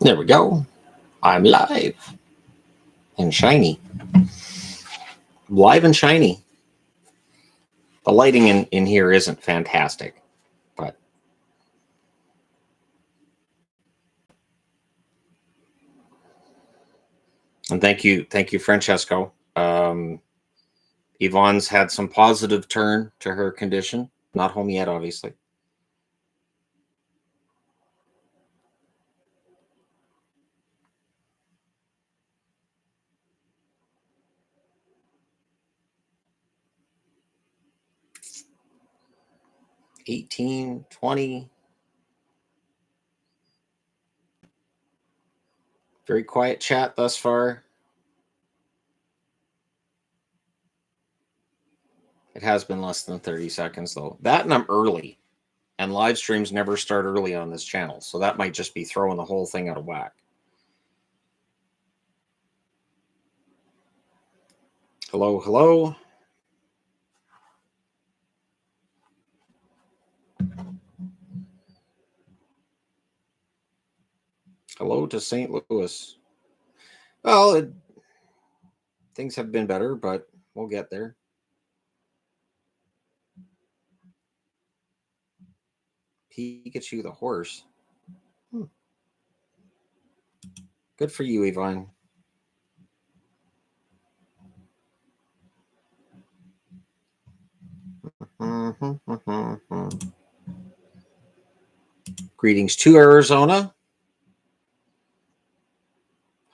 There we go. I'm live and shiny. Live and shiny. The lighting in here isn't fantastic, but and thank you, Francesco. Yvonne's had some positive turn to her condition. Not home yet, obviously. $18, $20. Very quiet chat thus far. It has been less than 30 seconds, though. That and I'm early. And live streams never start early on this channel. So that might just be throwing the whole thing out of whack. Hello, hello. Hello to St. Louis. Well, things have been better, but we'll get there. Pikachu the horse. Good for you, Ivonne. Greetings to Arizona.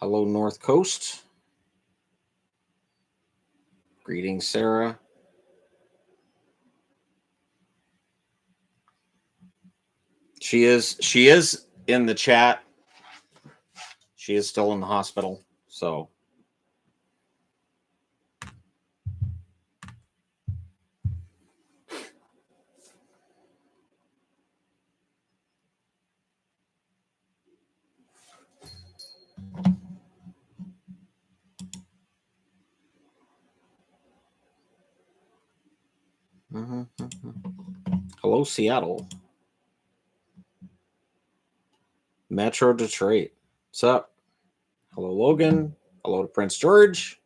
Hello, North Coast. Greetings, Sarah. She is in the chat. She is still in the hospital, so. Hello, Seattle. Metro Detroit. What's up? Hello, Logan. Hello to Prince George.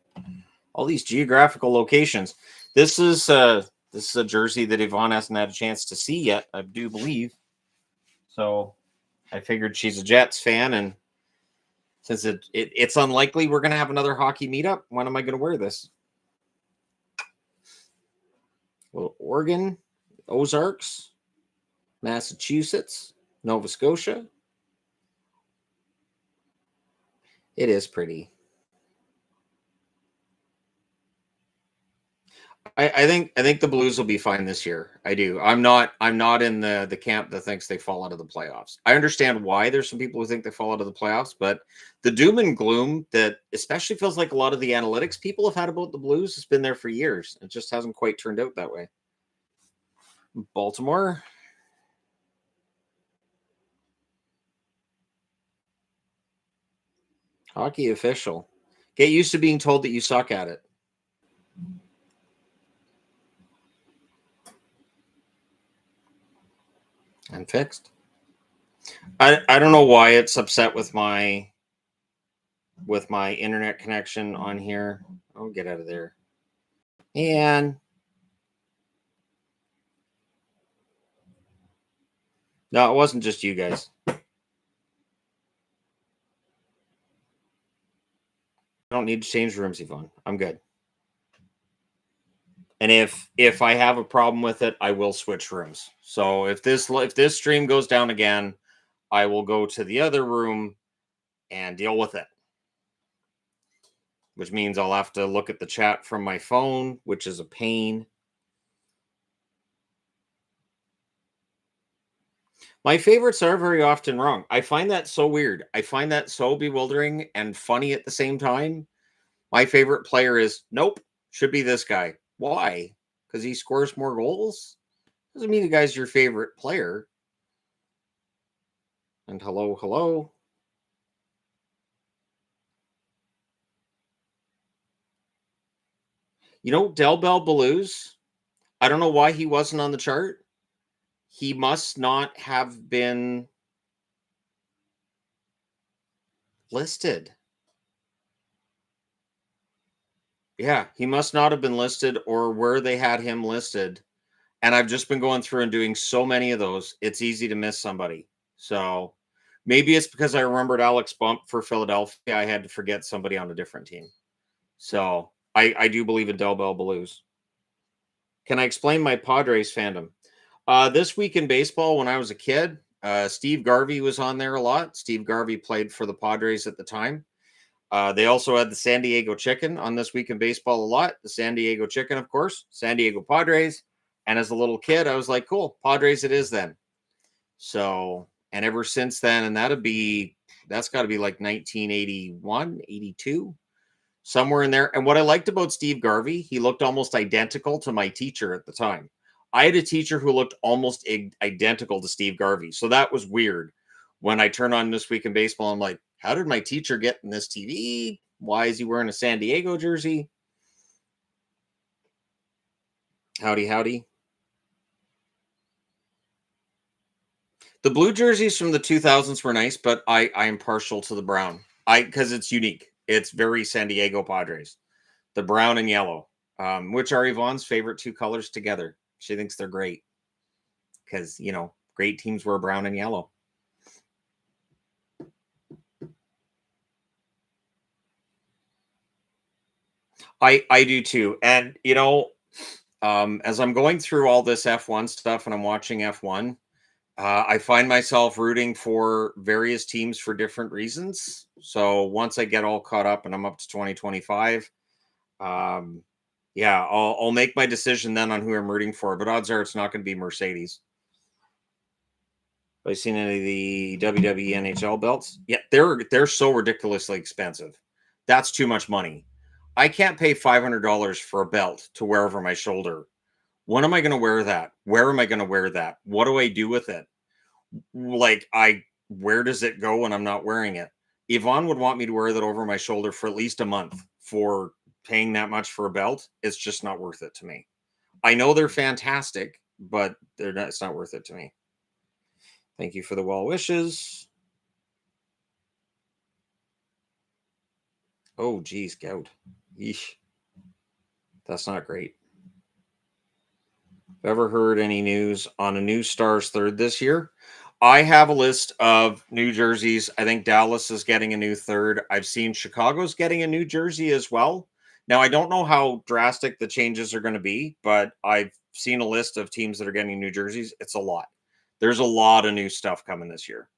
All these geographical locations. This is a jersey that Yvonne hasn't had a chance to see yet, I do believe. So I figured she's a Jets fan, and since it's unlikely we're going to have another hockey meetup, when am I going to wear this? Well, Oregon, Ozarks, Massachusetts, Nova Scotia. It is pretty. I think the Blues will be fine this year. I do. I'm not in the camp that thinks they fall out of the playoffs. I understand why there's some people who think they fall out of the playoffs, but the doom and gloom that especially feels like a lot of the analytics people have had about the Blues has been there for years. It just hasn't quite turned out that way. Baltimore. Hockey official. Get used to being told that you suck at it. I'm fixed. I don't know why it's upset with my internet connection on here. Oh, get out of there. And no, it wasn't just you guys. I don't need to change rooms, Yvonne. I'm good. And if I have a problem with it, I will switch rooms. So if this stream goes down again, I will go to the other room and deal with it. Which means I'll have to look at the chat from my phone, which is a pain. My favorites are very often wrong. I find that so weird. I find that so bewildering and funny at the same time. My favorite player is, nope, should be this guy. Why? Because he scores more goals? Doesn't mean the guy's your favorite player. And hello, hello. You know, Del Bell Belouz, I don't know why he wasn't on the chart. He must not have been listed. Yeah, he must not have been listed or where they had him listed. And I've just been going through and doing so many of those. It's easy to miss somebody. So maybe it's because I remembered Alex Bump for Philadelphia. I had to forget somebody on a different team. So I do believe in Del Bell Blues. Can I explain my Padres fandom? This week in baseball, when I was a kid, Steve Garvey was on there a lot. Steve Garvey played for the Padres at the time. They also had the San Diego Chicken on This Week in Baseball a lot. The San Diego Chicken, of course, San Diego Padres. And as a little kid, I was like, cool, Padres it is then. So, and ever since then, and that's got to be like 1981, 82, somewhere in there. And what I liked about Steve Garvey, he looked almost identical to my teacher at the time. I had a teacher who looked almost identical to Steve Garvey. So that was weird. When I turn on This Week in Baseball, I'm like, how did my teacher get in this TV? Why is he wearing a San Diego jersey? Howdy, howdy. The blue jerseys from the 2000s were nice, but I am partial to the brown. Because it's unique. It's very San Diego Padres. The brown and yellow, which are Yvonne's favorite two colors together. She thinks they're great because, great teams wear brown and yellow. I do too. And, as I'm going through all this F1 stuff and I'm watching F1, I find myself rooting for various teams for different reasons. So once I get all caught up and I'm up to 2025, yeah, I'll make my decision then on who I'm rooting for. But odds are it's not going to be Mercedes. Have I seen any of the WWE NHL belts? Yeah, they're so ridiculously expensive. That's too much money. I can't pay $500 for a belt to wear over my shoulder. When am I going to wear that? Where am I going to wear that? What do I do with it? Where does it go when I'm not wearing it? Yvonne would want me to wear that over my shoulder for at least a month for paying that much for a belt. It's just not worth it to me. I know they're fantastic, but it's not worth it to me. Thank you for the well wishes. Oh, geez, gout. Yeesh. That's not great. Ever heard any news on a new Stars third this year? I have a list of new jerseys. I think Dallas is getting a new third. I've seen Chicago's getting a new jersey as well. Now, I don't know how drastic the changes are going to be, but I've seen a list of teams that are getting new jerseys. It's a lot. There's a lot of new stuff coming this year.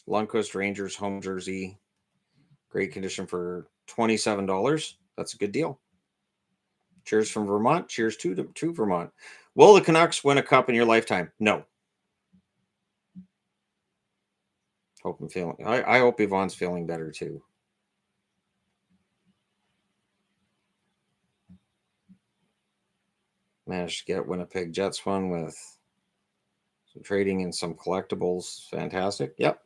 Lundqvist Rangers home jersey. Great condition for $27. That's a good deal. Cheers from Vermont. Cheers to Vermont. Will the Canucks win a cup in your lifetime? No. I hope Yvonne's feeling better too. Managed to get Winnipeg Jets one with some trading and some collectibles. Fantastic. Yep.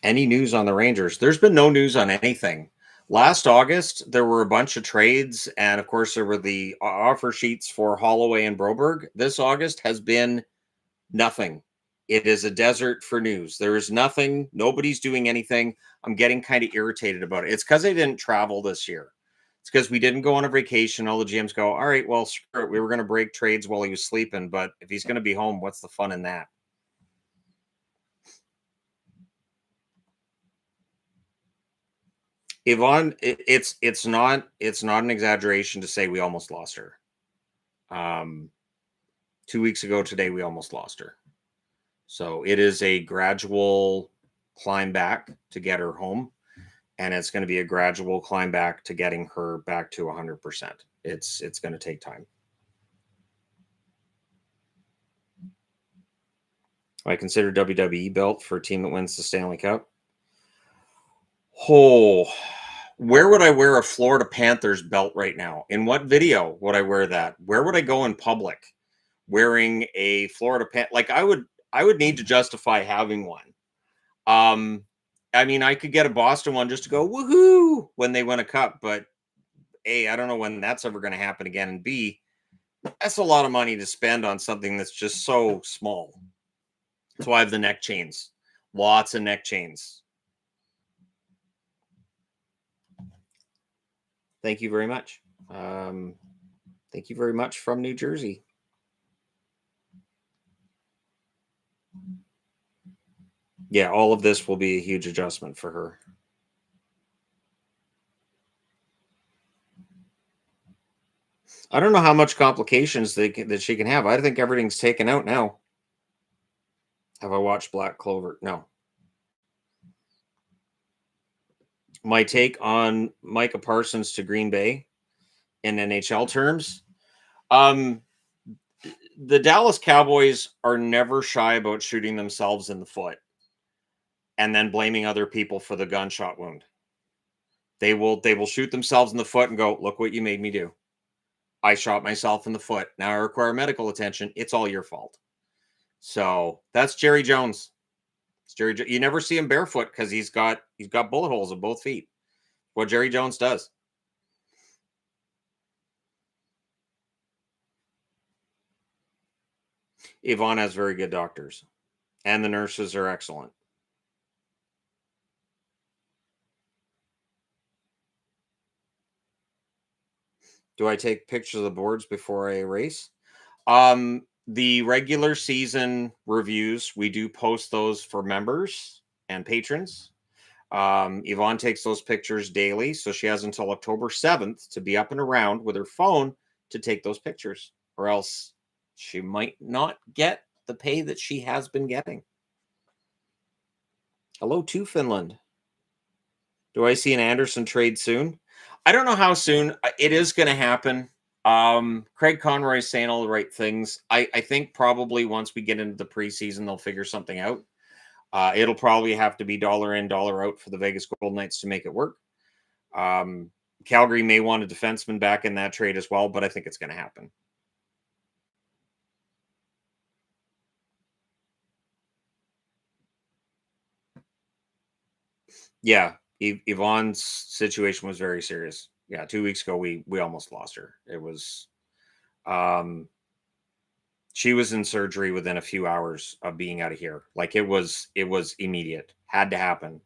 Any news on the Rangers? There's been no news on anything. Last August, there were a bunch of trades, and of course, there were the offer sheets for Holloway and Broberg. This August has been nothing. It is a desert for news. There is nothing. Nobody's doing anything. I'm getting kind of irritated about it. It's because I didn't travel this year. It's because we didn't go on a vacation. All the GMs go, all right, well, screw it. We were going to break trades while he was sleeping, but if he's going to be home, what's the fun in that? Yvonne, it's not an exaggeration to say we almost lost her. 2 weeks ago today, we almost lost her. So it is a gradual climb back to get her home. And it's going to be a gradual climb back to getting her back to 100%. It's going to take time. I consider WWE belt for a team that wins the Stanley Cup. Oh, where would I wear a Florida Panthers belt right now? In what video would I wear that? Where would I go in public wearing a Florida Like I would need to justify having one. I mean, I could get a Boston one just to go woohoo when they win a cup, but A, I don't know when that's ever going to happen again. And B, That's a lot of money to spend on something that's just so small. That's why I have the neck chains. Lots of neck chains. Thank you very much. Thank you very much from New Jersey. Yeah, all of this will be a huge adjustment for her. I don't know how much complications that she can have. I think everything's taken out now. Have I watched Black Clover? No. My take on Micah Parsons to Green Bay in NHL terms. The Dallas Cowboys are never shy about shooting themselves in the foot and then blaming other people for the gunshot wound. They will shoot themselves in the foot and go, "Look what you made me do. I shot myself in the foot. Now I require medical attention. It's all your fault." So that's Jerry Jones. It's Jerry. You never see him barefoot because he's got bullet holes in both feet. What Jerry Jones does. Ivonne has very good doctors, and the nurses are excellent. Do I take pictures of the boards before I erase? The regular season reviews, we do post those for members and patrons. Ivonne takes those pictures daily, so she has until October 7th to be up and around with her phone to take those pictures, or else she might not get the pay that she has been getting. Hello to Finland. Do I see an Anderson trade soon? I don't know how soon. It is going to happen. Craig Conroy is saying all the right things. I think probably once we get into the preseason, they'll figure something out. It'll probably have to be dollar in, dollar out for the Vegas Golden Knights to make it work. Calgary may want a defenseman back in that trade as well, but I think it's going to happen. Yeah, Yvonne's situation was very serious. Yeah, 2 weeks ago we almost lost her. It was, she was in surgery within a few hours of being out of here. Like it was immediate. Had to happen.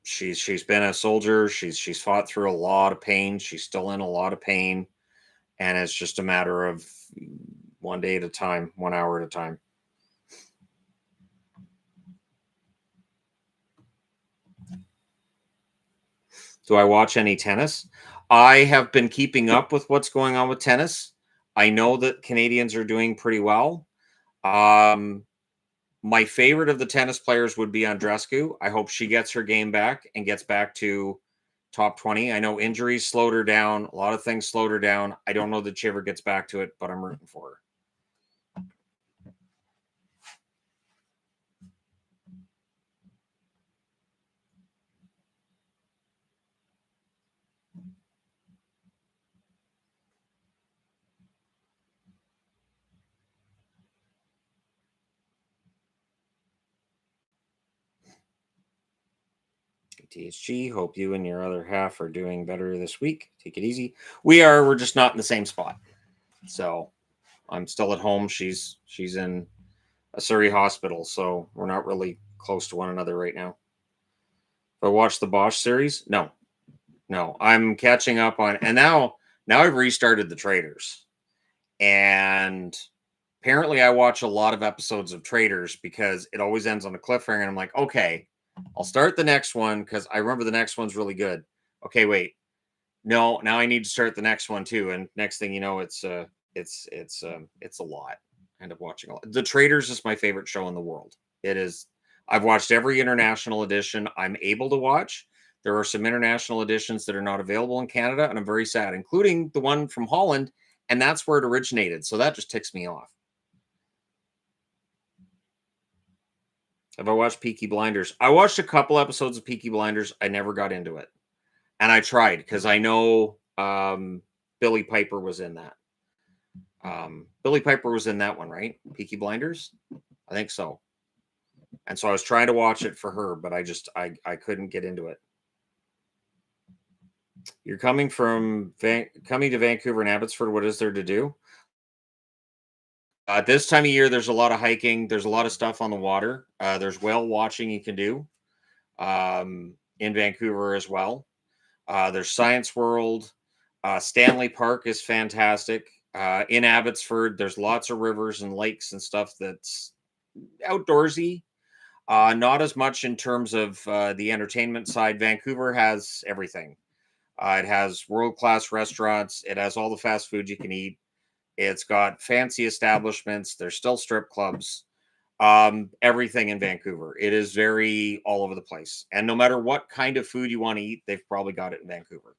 She's been a soldier. She's fought through a lot of pain. She's still in a lot of pain, and it's just a matter of one day at a time, 1 hour at a time. Do I watch any tennis? I have been keeping up with what's going on with tennis. I know that Canadians are doing pretty well. My favorite of the tennis players would be Andreescu. I hope she gets her game back and gets back to top 20. I know injuries slowed her down. A lot of things slowed her down. I don't know that she ever gets back to it, but I'm rooting for her. THG, hope you and your other half are doing better this week. Take it easy. We are. We're just not in the same spot. So I'm still at home. She's in a Surrey hospital, so we're not really close to one another right now. If I watch the Bosch series, no. I'm catching up on, and now I've restarted the Traders, and apparently I watch a lot of episodes of Traders because it always ends on a cliffhanger, and I'm like, okay, I'll start the next one because I remember the next one's really good. Okay, wait, no, now I need to start the next one too, and next thing you know, it's a lot. I end up watching a lot. The Traders is my favorite show in the world. It is. I've watched every international edition I'm able to watch. There are some international editions that are not available in Canada, and I'm very sad, including the one from Holland, and that's where it originated. So that just ticks me off. Have I watched Peaky Blinders? I watched a couple episodes of Peaky Blinders. I never got into it, and I tried because I know Billy Piper was in that. Billy Piper was in that one, right? Peaky Blinders? I think so. And so I was trying to watch it for her, but I couldn't get into it. You're coming to Vancouver and Abbotsford. What is there to do? This time of year, there's a lot of hiking. There's a lot of stuff on the water. There's whale watching you can do in Vancouver as well. There's Science World. Stanley Park is fantastic. In Abbotsford, there's lots of rivers and lakes and stuff that's outdoorsy. Not as much in terms of the entertainment side. Vancouver has everything. It has world-class restaurants. It has all the fast food you can eat. It's got fancy establishments. There's still strip clubs. Everything in Vancouver. It is very all over the place. And no matter what kind of food you want to eat, they've probably got it in Vancouver.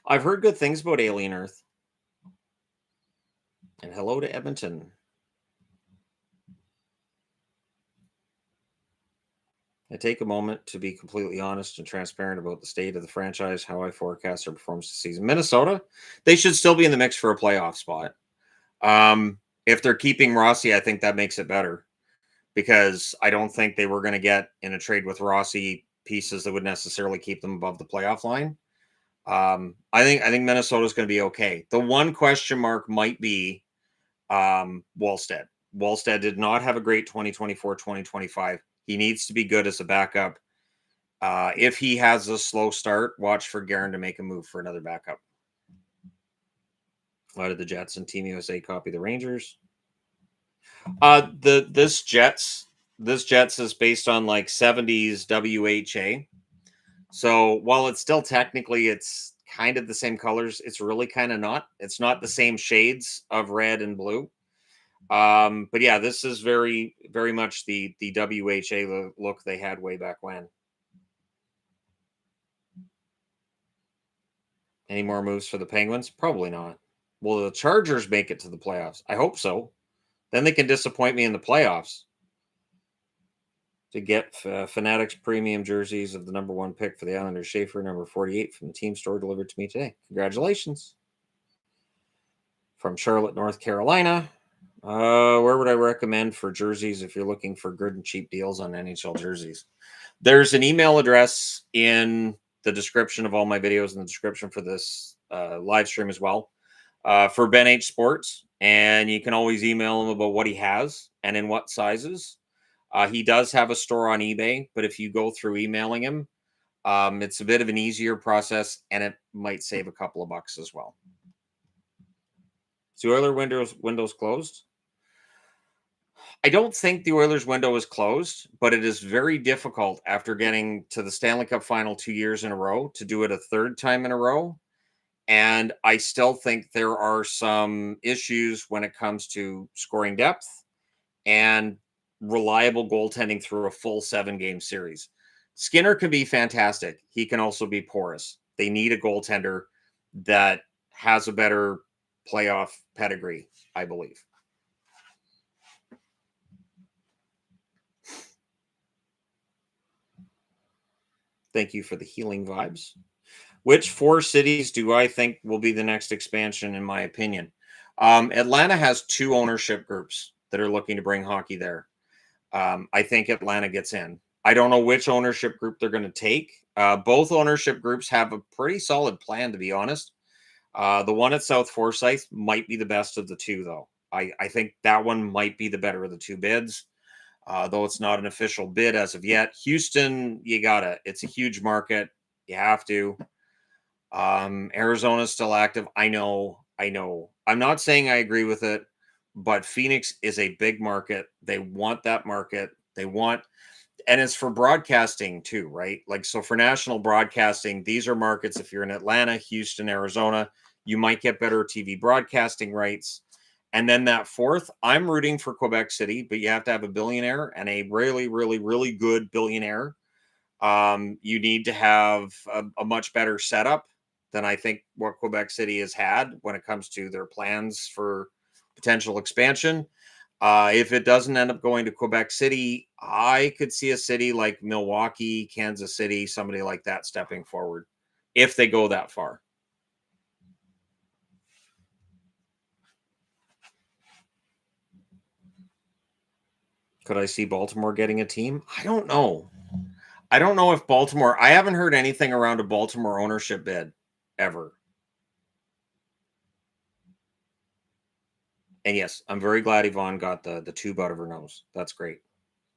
I've heard good things about Alien Earth. And hello to Edmonton. I take a moment to be completely honest and transparent about the state of the franchise, how I forecast their performance this season. Minnesota, they should still be in the mix for a playoff spot. If they're keeping Rossi, I think that makes it better because I don't think they were going to get in a trade with Rossi pieces that would necessarily keep them above the playoff line. I think Minnesota's going to be okay. The one question mark might be Wallstead. Wallstead did not have a great 2024-2025. He needs to be good as a backup. If he has a slow start, watch for Guerin to make a move for another backup. Why did the Jets and Team USA copy the Rangers? This Jets is based on like 70s WHA. So while it's still technically it's kind of the same colors, it's really kind of not. It's not the same shades of red and blue. But yeah, this is very, very much the WHA look they had way back when. Any more moves for the Penguins? Probably not. Will the Chargers make it to the playoffs? I hope so. Then they can disappoint me in the playoffs. To get Fanatics premium jerseys of the number 1 pick for the Islanders, Schaefer, number 48 from the team store, delivered to me today. Congratulations. From Charlotte, North Carolina. Where would I recommend for jerseys if you're looking for good and cheap deals on NHL jerseys? There's an email address in the description of all my videos, in the description for this live stream as well, for Ben H Sports. And you can always email him about what he has and in what sizes. He does have a store on eBay, but if you go through emailing him, it's a bit of an easier process and it might save a couple of bucks as well. So Oilers windows closed? I don't think the Oilers window is closed, but it is very difficult after getting to the Stanley Cup final 2 years in a row to do it a third time in a row. And I still think there are some issues when it comes to scoring depth and reliable goaltending through a full 7-game series. Skinner can be fantastic. He can also be porous. They need a goaltender that has a better playoff pedigree, I believe. Thank you for the healing vibes. Which 4 cities do I think will be the next expansion, in my opinion? Atlanta has 2 ownership groups that are looking to bring hockey there. I think Atlanta gets in. I don't know which ownership group they're going to take. Both ownership groups have a pretty solid plan, to be honest. The one at South Forsyth might be the best of the 2, though. I think that one might be the better of the 2 bids, though it's not an official bid as of yet. Houston, it's a huge market. You have to. Arizona's still active. I know. I'm not saying I agree with it, but Phoenix is a big market. They want that market. And it's for broadcasting too, right? Like, so for national broadcasting, these are markets. If you're in Atlanta, Houston, Arizona, you might get better TV broadcasting rights. And then that 4th, I'm rooting for Quebec City, but you have to have a billionaire and a really, really, really good billionaire. You need to have a much better setup than I think what Quebec City has had when it comes to their plans for potential expansion. If it doesn't end up going to Quebec City, I could see a city like Milwaukee, Kansas City, somebody like that stepping forward if they go that far. Could I see Baltimore getting a team? I don't know. I don't know if Baltimore. I haven't heard anything around a Baltimore ownership bid ever. And yes, I'm very glad Ivonne got the tube out of her nose. That's great.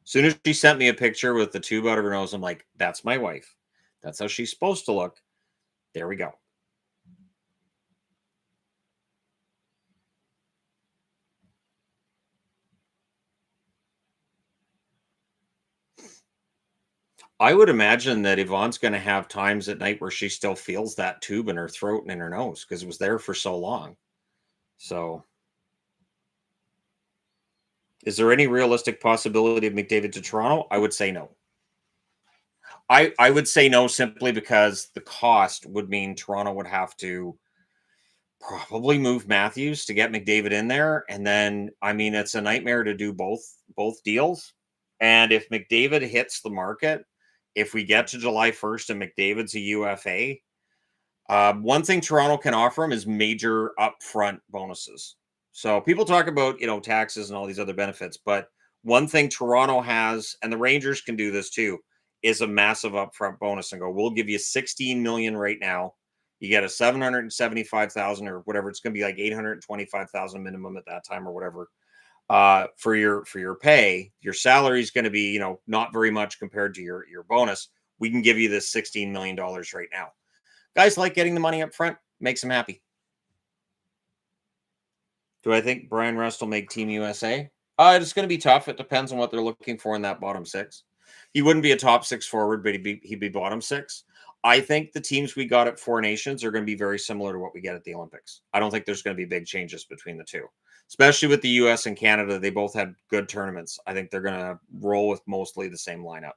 As soon as she sent me a picture with the tube out of her nose, I'm like, that's my wife. That's how she's supposed to look. There we go. I would imagine that Yvonne's going to have times at night where she still feels that tube in her throat and in her nose because it was there for so long. So, is there any realistic possibility of McDavid to Toronto? I would say no. I would say no simply because the cost would mean Toronto would have to probably move Matthews to get McDavid in there, and then I mean it's a nightmare to do both deals. And if McDavid hits the market, if we get to July 1st and McDavid's a UFA, one thing Toronto can offer him is major upfront bonuses. So people talk about taxes and all these other benefits, but one thing Toronto has, and the Rangers can do this too, is a massive upfront bonus and go, we'll give you 16 million right now. You get a 775,000 or whatever. It's going to be like 825,000 minimum at that time or whatever. For your pay, your salary is going to be not very much compared to your bonus. We can give you this $16 million right now. Guys like getting the money up front, makes them happy. Do I think Brian Rust will make Team USA? It's going to be tough. It depends on what they're looking for in that bottom six. He wouldn't be a top six forward, but he'd be bottom six. I think the teams we got at Four Nations are going to be very similar to what we get at the Olympics. I don't think there's going to be big changes between the two, especially with the US and Canada. They both had good tournaments. I think they're going to roll with mostly the same lineup.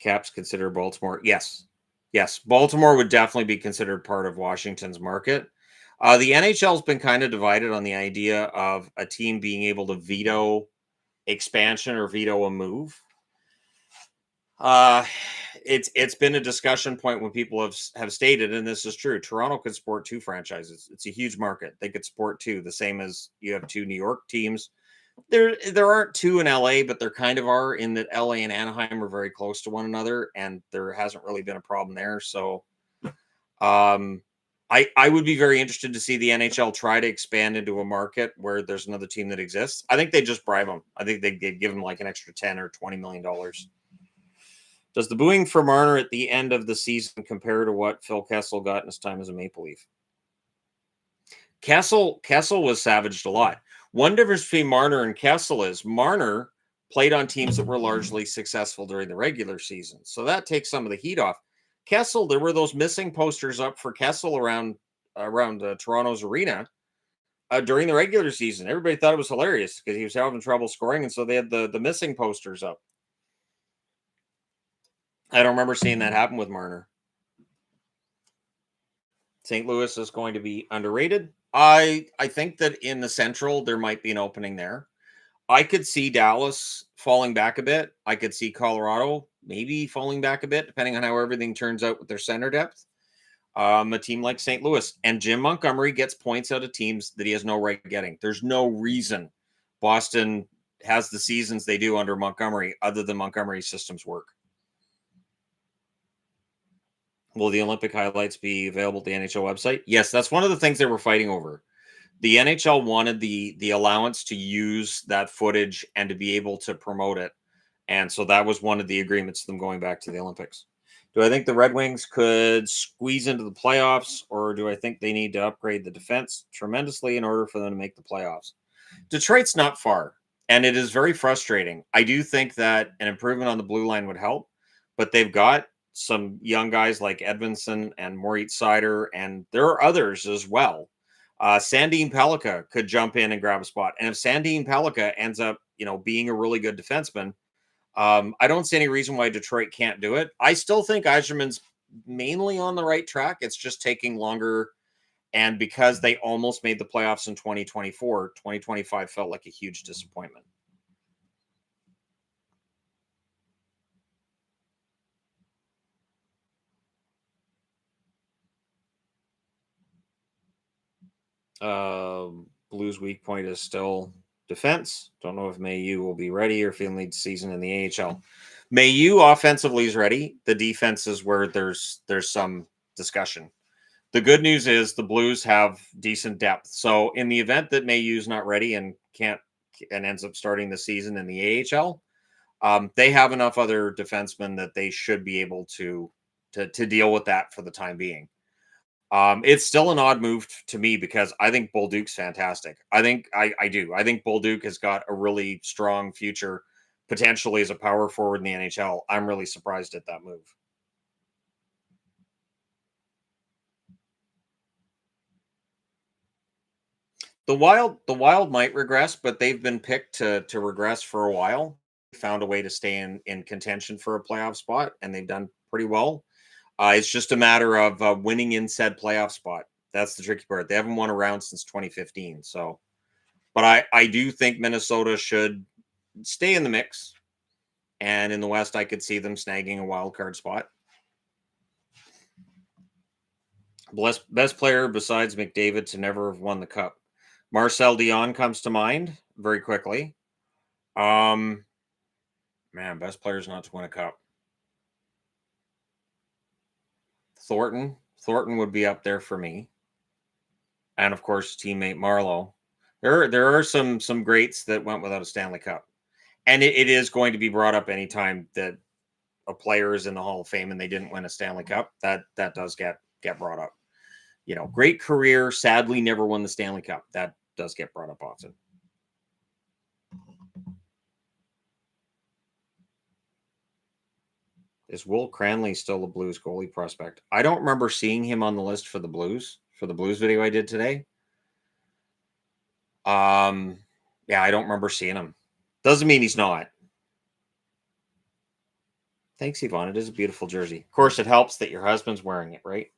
Caps consider Baltimore. Yes. Yes. Baltimore would definitely be considered part of Washington's market. The NHL's been kind of divided on the idea of a team being able to veto expansion or veto a move. It's been a discussion point when people have stated, and this is true. Toronto could support two franchises. It's a huge market. They could support two, the same as you have two New York teams. There aren't two in LA, but there kind of are in that LA and Anaheim are very close to one another, and there hasn't really been a problem there. So, I would be very interested to see the NHL try to expand into a market where there's another team that exists. I think they just bribe them. I think they'd give them like an extra $10 or $20 million. Does the booing for Marner at the end of the season compare to what Phil Kessel got in his time as a Maple Leaf? Kessel was savaged a lot. One difference between Marner and Kessel is Marner played on teams that were largely successful during the regular season. So that takes some of the heat off. Kessel, there were those missing posters up for Kessel around Toronto's arena during the regular season. Everybody thought it was hilarious because he was having trouble scoring, and so they had the missing posters up. I don't remember seeing that happen with Marner. St. Louis is going to be underrated. I think that in the Central there might be an opening there. I could see Dallas falling back a bit. I could see Colorado maybe falling back a bit, depending on how everything turns out with their center depth. A team like St. Louis and Jim Montgomery gets points out of teams that he has no right getting. There's no reason Boston has the seasons they do under Montgomery, other than Montgomery's systems work. Will the Olympic highlights be available at the NHL website? Yes, that's one of the things they were fighting over. The NHL wanted the allowance to use that footage and to be able to promote it. And so that was one of the agreements to them going back to the Olympics. Do I think the Red Wings could squeeze into the playoffs, or do I think they need to upgrade the defense tremendously in order for them to make the playoffs? Detroit's not far, and it is very frustrating. I do think that an improvement on the blue line would help, but they've got some young guys like Edmondson and Moritz Seider, and there are others as well. Sandin Pellikka could jump in and grab a spot. And if Sandin Pellikka ends up, being a really good defenseman, I don't see any reason why Detroit can't do it. I still think Yzerman's mainly on the right track. It's just taking longer. And because they almost made the playoffs in 2024, 2025 felt like a huge disappointment. Blues weak point is still defense. Don't know if Mayu will be ready or if he'll need season in the AHL. Mayu offensively is ready. The defense is where there's some discussion. The good news is the Blues have decent depth. So in the event that Mayu's not ready and ends up starting the season in the AHL, they have enough other defensemen that they should be able to deal with that for the time being. It's still an odd move to me because I think Bolduc's fantastic. I think I do. I think Bolduc has got a really strong future, potentially as a power forward in the NHL. I'm really surprised at that move. The Wild might regress, but they've been picked to regress for a while. Found a way to stay in contention for a playoff spot, and they've done pretty well. It's just a matter of winning in said playoff spot. That's the tricky part. They haven't won a round since 2015. So, but I do think Minnesota should stay in the mix. And in the West, I could see them snagging a wild card spot. Best player besides McDavid to never have won the cup. Marcel Dion comes to mind very quickly. Man, best players not to win a cup. Thornton would be up there for me. And of course, teammate Marlowe. There are some greats that went without a Stanley Cup. And it is going to be brought up anytime that a player is in the Hall of Fame and they didn't win a Stanley Cup. That does get brought up. Great career, sadly never won the Stanley Cup. That does get brought up often. Is Will Cranley still a Blues goalie prospect? I don't remember seeing him on the list for the Blues video I did today. Yeah, I don't remember seeing him. Doesn't mean he's not. Thanks, Ivonne. It is a beautiful jersey. Of course, it helps that your husband's wearing it, right?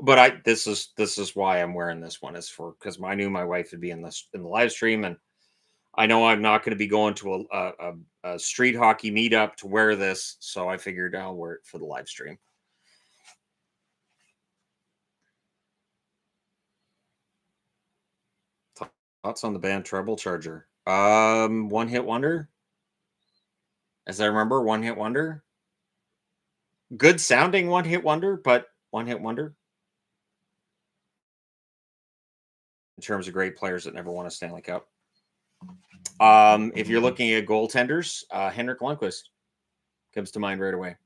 But this is why I'm wearing this one, is because I knew my wife would be in the live stream, and I know I'm not going to be going to a street hockey meetup to wear this, so I figured I'll wear it for the live stream. Thoughts on the band Treble Charger? One hit wonder. As I remember, one hit wonder. Good sounding one hit wonder, but one hit wonder. In terms of great players that never won a Stanley Cup. If you're looking at goaltenders, Henrik Lundqvist comes to mind right away.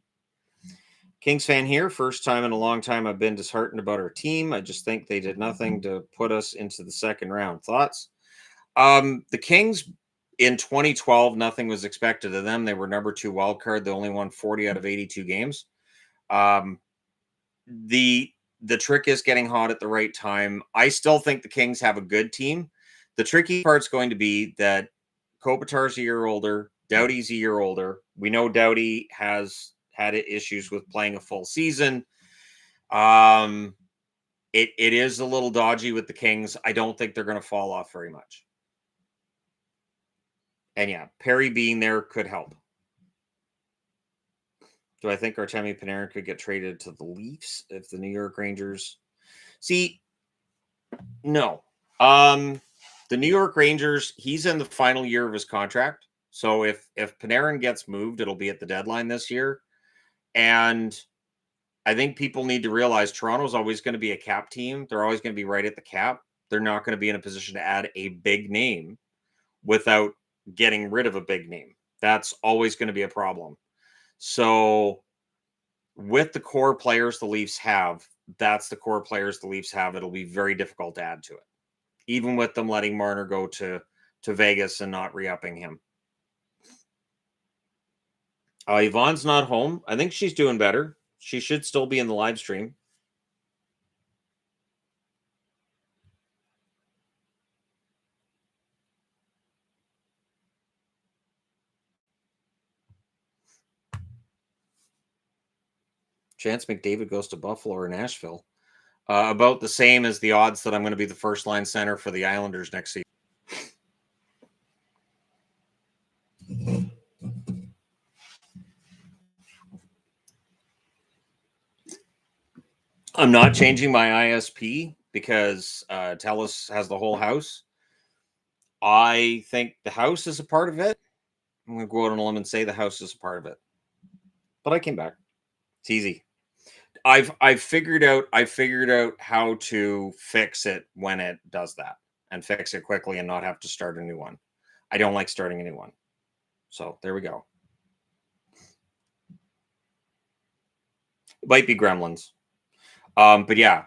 Kings fan here. First time in a long time I've been disheartened about our team. I just think they did nothing to put us into the second round. Thoughts? The Kings in 2012, nothing was expected of them. They were number 2 wild card. They only won 40 out of 82 games. The trick is getting hot at the right time. I still think the Kings have a good team. The tricky part's going to be that Kopitar's a year older. Doughty's a year older. We know Doughty has had issues with playing a full season. It is a little dodgy with the Kings. I don't think they're going to fall off very much. And yeah, Perry being there could help. Do I think Artemi Panarin could get traded to the Leafs if the New York Rangers? See, no. The New York Rangers, he's in the final year of his contract. So if Panarin gets moved, it'll be at the deadline this year. And I think people need to realize Toronto's always going to be a cap team. They're always going to be right at the cap. They're not going to be in a position to add a big name without getting rid of a big name. That's always going to be a problem. So with the core players the Leafs have, that's the core players the Leafs have. It'll be very difficult to add to it, even with them letting Marner go to Vegas and not re-upping him. Yvonne's not home. I think she's doing better. She should still be in the live stream. Chance McDavid goes to Buffalo or Nashville. About the same as the odds that I'm going to be the first line center for the Islanders next season. I'm not changing my ISP because TELUS has the whole house. I think the house is a part of it. I'm going to go out on a limb and say the house is a part of it. But I came back. It's easy. I've figured out how to fix it when it does that, and fix it quickly and not have to start a new one. I don't like starting a new one. So there we go. It might be gremlins. But yeah,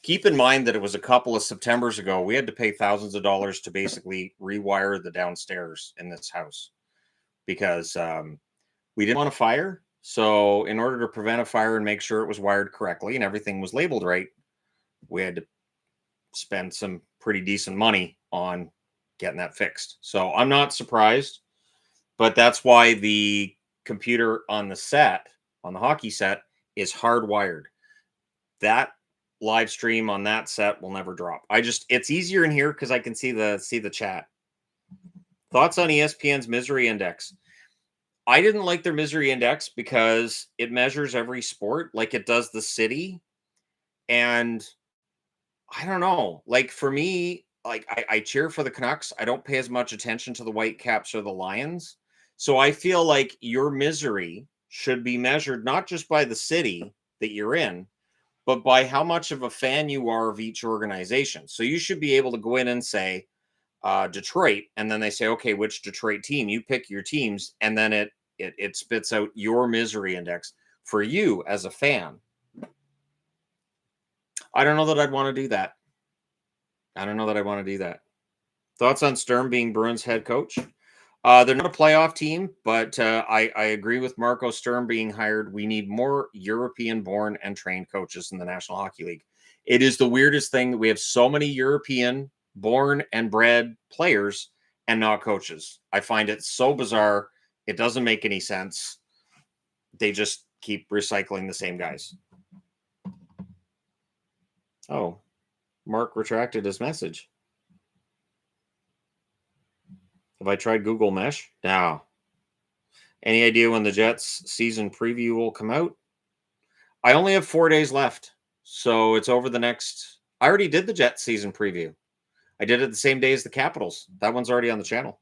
keep in mind that it was a couple of Septembers ago. We had to pay thousands of dollars to basically rewire the downstairs in this house because we didn't want a fire. So in order to prevent a fire and make sure it was wired correctly and everything was labeled right, we had to spend some pretty decent money on getting that fixed. So I'm not surprised, but that's why the computer on the hockey set, is hardwired. That live stream on that set will never drop. It's easier in here because I can see the chat. Thoughts on ESPN's misery index? I didn't like their misery index because it measures every sport like it does the city. And I don't know. Like for me, like I cheer for the Canucks. I don't pay as much attention to the Whitecaps or the Lions. So I feel like your misery should be measured not just by the city that you're in, but by how much of a fan you are of each organization. So you should be able to go in and say Detroit, and then they say, okay, which Detroit team? You pick your teams, and then it spits out your misery index for you as a fan. I don't know that I'd want to do that. Thoughts on Sturm being Bruins head coach? They're not a playoff team, but I agree with Marco Sturm being hired. We need more European-born and trained coaches in the National Hockey League. It is the weirdest thing that we have so many European-born and bred players and not coaches. I find it so bizarre. It doesn't make any sense. They just keep recycling the same guys. Oh, Mark retracted his message. Have I tried Google Mesh? No. Any idea when the Jets season preview will come out? I only have 4 days left. So it's over the next. I already did the Jets season preview. I did it the same day as the Capitals. That one's already on the channel.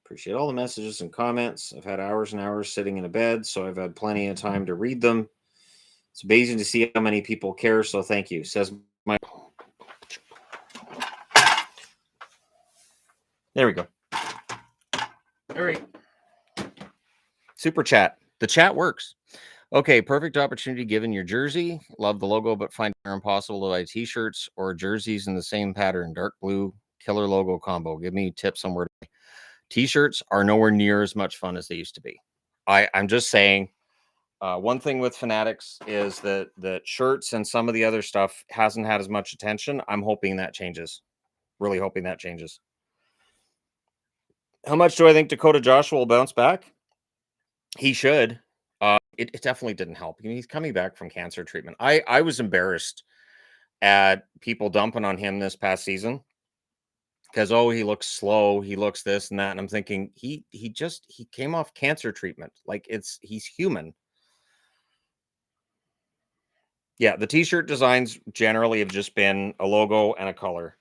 Appreciate all the messages and comments. I've had hours and hours sitting in a bed, so I've had plenty of time to read them. It's amazing to see how many people care, so thank you. Says my. There we go. All right. Super chat. The chat works. Okay, perfect opportunity given your jersey. Love the logo, but find it impossible to buy t-shirts or jerseys in the same pattern. Dark blue, killer logo combo. Give me tips on where to buy. T-shirts are nowhere near as much fun as they used to be. I'm just saying, one thing with Fanatics is that shirts and some of the other stuff hasn't had as much attention. I'm hoping that changes. Really hoping that changes. How much do I think Dakota Joshua will bounce back? He should. It definitely didn't help. I mean, he's coming back from cancer treatment. I was embarrassed at people dumping on him this past season because he looks slow, he looks this and that, and I'm thinking he came off cancer treatment. Like he's human. Yeah, the t-shirt designs generally have just been a logo and a color,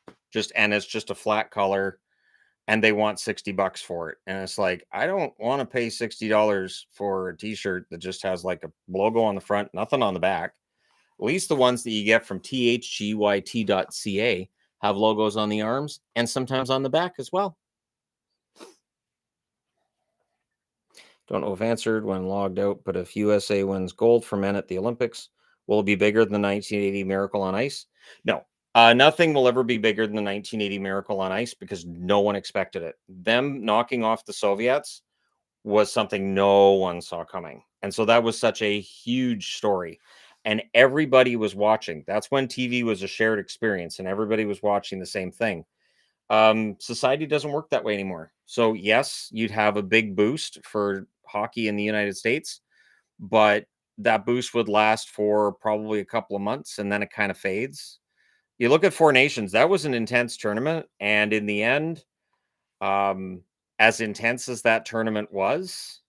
and it's just a flat color. And they want $60 for it. And it's like, I don't want to pay $60 for a t-shirt that just has like a logo on the front, nothing on the back. At least the ones that you get from THGYT.ca have logos on the arms and sometimes on the back as well. Don't know if answered when logged out, but if USA wins gold for men at the Olympics, will it be bigger than the 1980 Miracle on Ice? No. Nothing will ever be bigger than the 1980 Miracle on Ice because no one expected it. Them knocking off the Soviets was something no one saw coming. And so that was such a huge story. And everybody was watching. That's when TV was a shared experience and everybody was watching the same thing. Society doesn't work that way anymore. So yes, you'd have a big boost for hockey in the United States, but that boost would last for probably a couple of months and then it kind of fades. You look at Four Nations, that was an intense tournament. And in the end, as intense as that tournament was,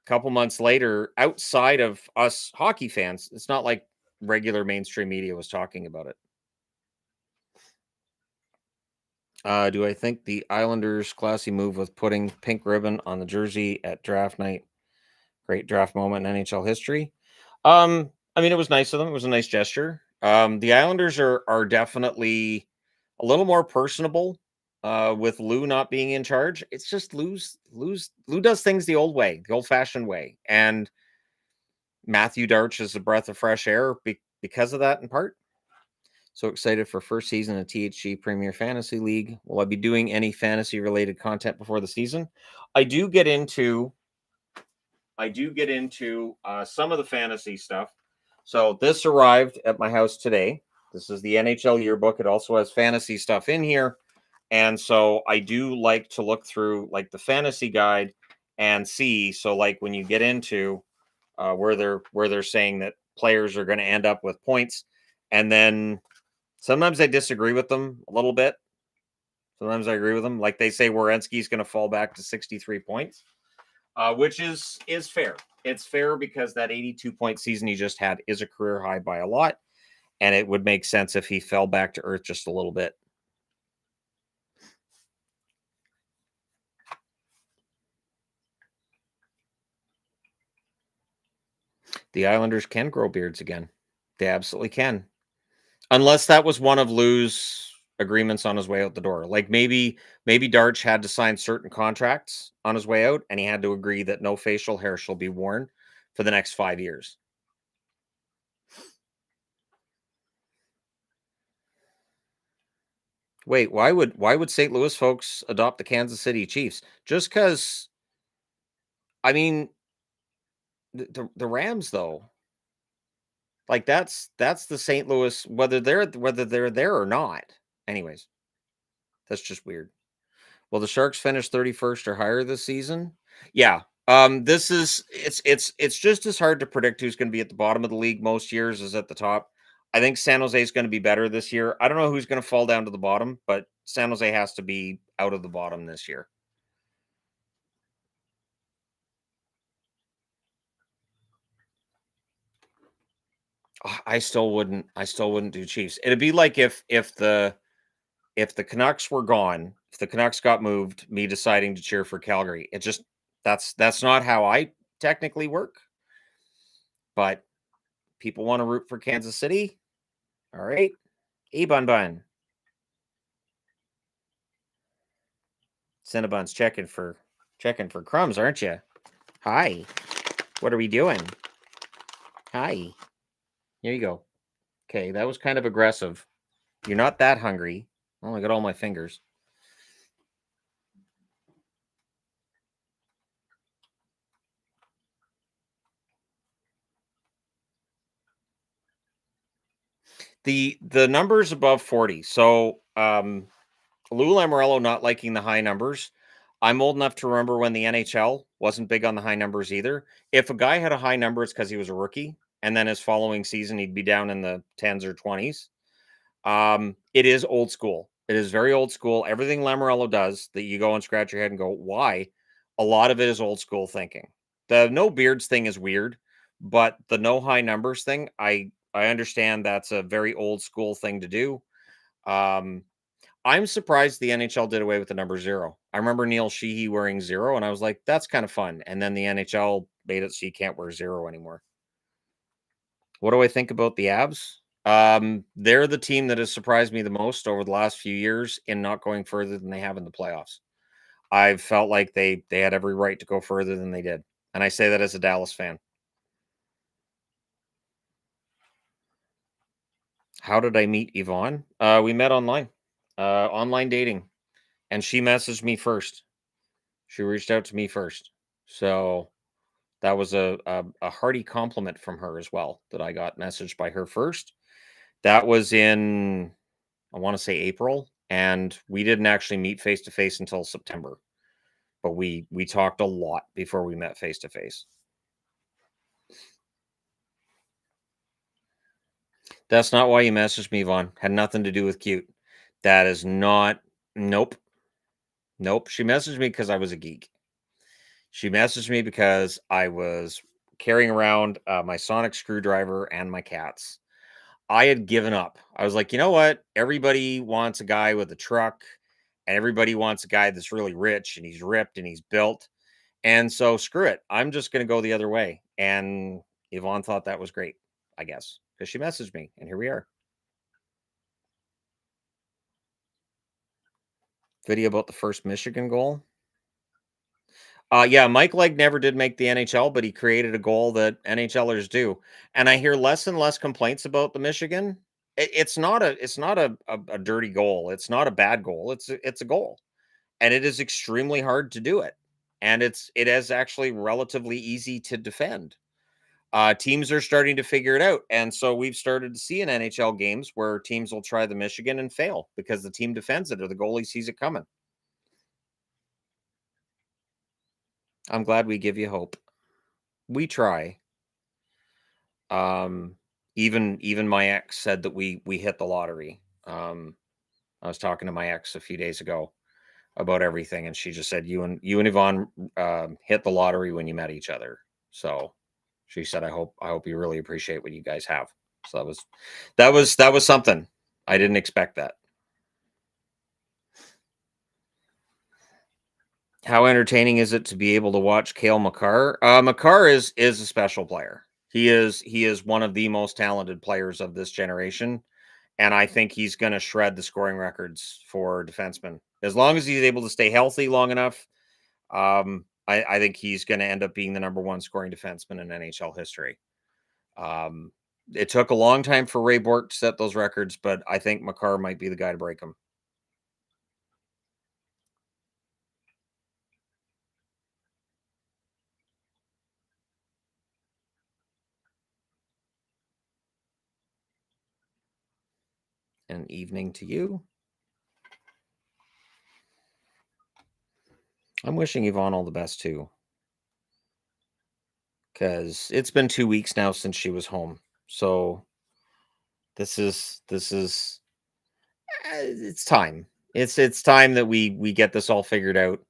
a couple months later, outside of us hockey fans, it's not like regular mainstream media was talking about it. Do I think the Islanders' classy move with putting pink ribbon on the jersey at draft night, great draft moment in NHL history? I mean, it was nice of them. It was a nice gesture. The Islanders are definitely a little more personable with Lou not being in charge. It's just Lou does things the old way, the old-fashioned way, and Matthew Darch is a breath of fresh air because of that in part. So excited for first season of THG Premier Fantasy League. Will I be doing any fantasy related content before the season? I do get into some of the fantasy stuff. So this arrived at my house today. This is the NHL yearbook. It also has fantasy stuff in here. And so I do like to look through like the fantasy guide and see. So like when you get into where they're saying that players are going to end up with points, and then sometimes I disagree with them a little bit. Sometimes I agree with them. Like they say Werenski's going to fall back to 63 points, which is fair. It's fair because that 82-point season he just had is a career high by a lot, and it would make sense if he fell back to earth just a little bit. The Islanders can grow beards again. They absolutely can. Unless that was one of Lou's agreements on his way out the door. Like maybe Darch had to sign certain contracts on his way out, and he had to agree that no facial hair shall be worn for the next 5 years. Wait, why would St. Louis folks adopt the Kansas City Chiefs? Just because, I mean, the Rams though, like that's the St. Louis, whether they're there or not. Anyways, that's just weird. Will the Sharks finish 31st or higher this season? Yeah. This is it's just as hard to predict who's going to be at the bottom of the league most years as at the top. I think San Jose is going to be better this year. I don't know who's going to fall down to the bottom, but San Jose has to be out of the bottom this year. I still wouldn't do Chiefs. It'd be like if the Canucks were gone, if the Canucks got moved, me deciding to cheer for Calgary. It just that's not how I technically work. But people want to root for Kansas City. All right. Bun. Cinnabon's checking for crumbs, aren't you? Hi. What are we doing? Hi. Here you go. Okay, that was kind of aggressive. You're not that hungry. Oh, I got all my fingers. The numbers above 40. So Lou Lamoriello not liking the high numbers. I'm old enough to remember when the NHL wasn't big on the high numbers either. If a guy had a high number, it's because he was a rookie, and then his following season he'd be down in the 10s or 20s. It is old school. It is very old school. Everything Lamoriello does that you go and scratch your head and go, why? A lot of it is old school thinking. The no beards thing is weird, but the no high numbers thing, I understand that's a very old school thing to do. I'm surprised the NHL did away with the number 0. I remember Neil Sheehy wearing 0, and I was like, that's kind of fun. And then the NHL made it so you can't wear 0 anymore. What do I think about the Abs? They're the team that has surprised me the most over the last few years in not going further than they have in the playoffs. I've felt like they had every right to go further than they did. And I say that as a Dallas fan. How did I meet Ivonne? We met online, online dating, and she messaged me first. She reached out to me first. So that was a hearty compliment from her as well, that I got messaged by her first. That was in, I want to say April, and we didn't actually meet face to face until September. But we talked a lot before we met face to face. That's not why you messaged me, Vaughn. Had nothing to do with cute. That is not. Nope. Nope. She messaged me because I was a geek. She messaged me because I was carrying around my sonic screwdriver and my cats. I had given up. I was like, you know what? Everybody wants a guy with a truck, and everybody wants a guy that's really rich and he's ripped and he's built. And so screw it. I'm just going to go the other way. And Yvonne thought that was great, I guess, because she messaged me, and here we are. Video about the first Michigan goal. Yeah, Mike Legg never did make the NHL, but he created a goal that NHLers do. And I hear less and less complaints about the Michigan. It's not a dirty goal. It's not a bad goal. It's a goal, and it is extremely hard to do it. And it is actually relatively easy to defend. Teams are starting to figure it out, and so we've started to see in NHL games where teams will try the Michigan and fail because the team defends it or the goalie sees it coming. I'm glad we give you hope. We try. Um, even my ex said that we hit the lottery. I was talking to my ex a few days ago about everything, and she just said you and Yvonne hit the lottery when you met each other. So she said, I hope you really appreciate what you guys have. So that was something. I didn't expect that. How entertaining is it to be able to watch Cale Makar? Makar is a special player. He is one of the most talented players of this generation, and I think he's going to shred the scoring records for defensemen as long as he's able to stay healthy long enough. I think he's going to end up being the number one scoring defenseman in NHL history. Um, it took a long time for Ray Bork to set those records, but I think Makar might be the guy to break them. An evening to you. I'm wishing Yvonne all the best too, because it's been 2 weeks now since she was home. So this is it's time. It's time that we get this all figured out.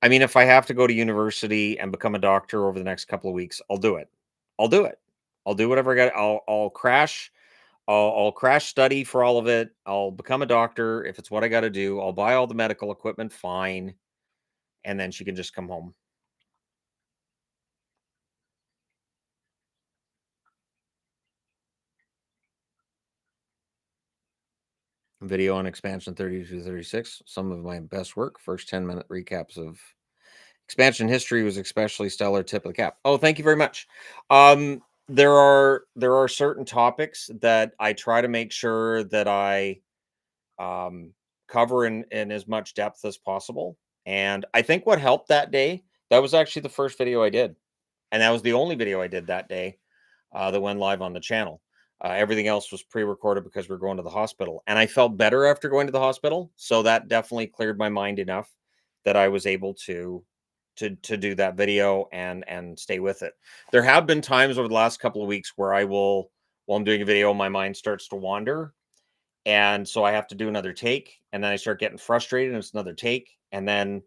I mean, if I have to go to university and become a doctor over the next couple of weeks, I'll do it. I'll do it. I'll do whatever I got. I'll crash. I'll crash study for all of it. I'll become a doctor if it's what I got to do. I'll buy all the medical equipment. Fine, and then she can just come home. Video on expansion 32-36. Some of my best work. First 10-minute recaps of expansion history was especially stellar. Tip of the cap. Oh, thank you very much. There are certain topics that I try to make sure that I cover in as much depth as possible. And I think what helped that day, that was actually the first video I did. And that was the only video I did that day that went live on the channel. Everything else was pre-recorded because we are going to the hospital. And I felt better after going to the hospital. So that definitely cleared my mind enough that I was able to do that video and stay with it. There have been times over the last couple of weeks where while I'm doing a video, my mind starts to wander. And so I have to do another take, and then I start getting frustrated, and it's another take. And then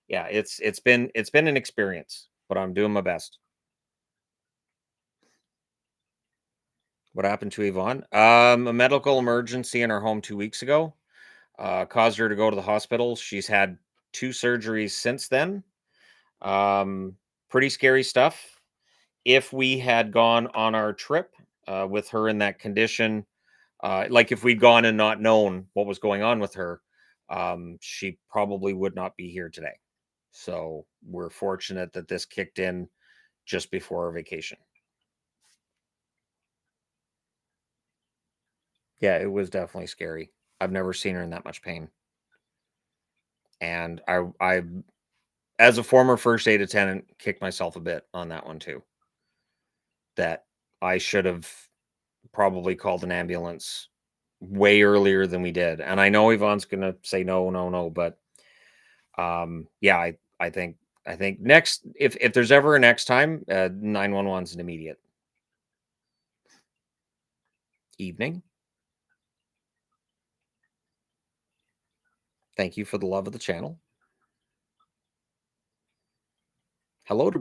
yeah, it's been an experience, but I'm doing my best. What happened to Yvonne? A medical emergency in her home 2 weeks ago caused her to go to the hospital. She's had 2 surgeries since then. Pretty scary stuff. If we had gone on our trip with her in that condition, like if we'd gone and not known what was going on with her, she probably would not be here today. So we're fortunate that this kicked in just before our vacation. Yeah, it was definitely scary. I've never seen her in that much pain. And I as a former first aid attendant, kicked myself a bit on that one too. That I should have probably called an ambulance way earlier than we did. And I know Yvonne's gonna say no, no, no, but yeah, I think next if there's ever a next time, 911's an immediate. Evening. Thank you for the love of the channel. Hello to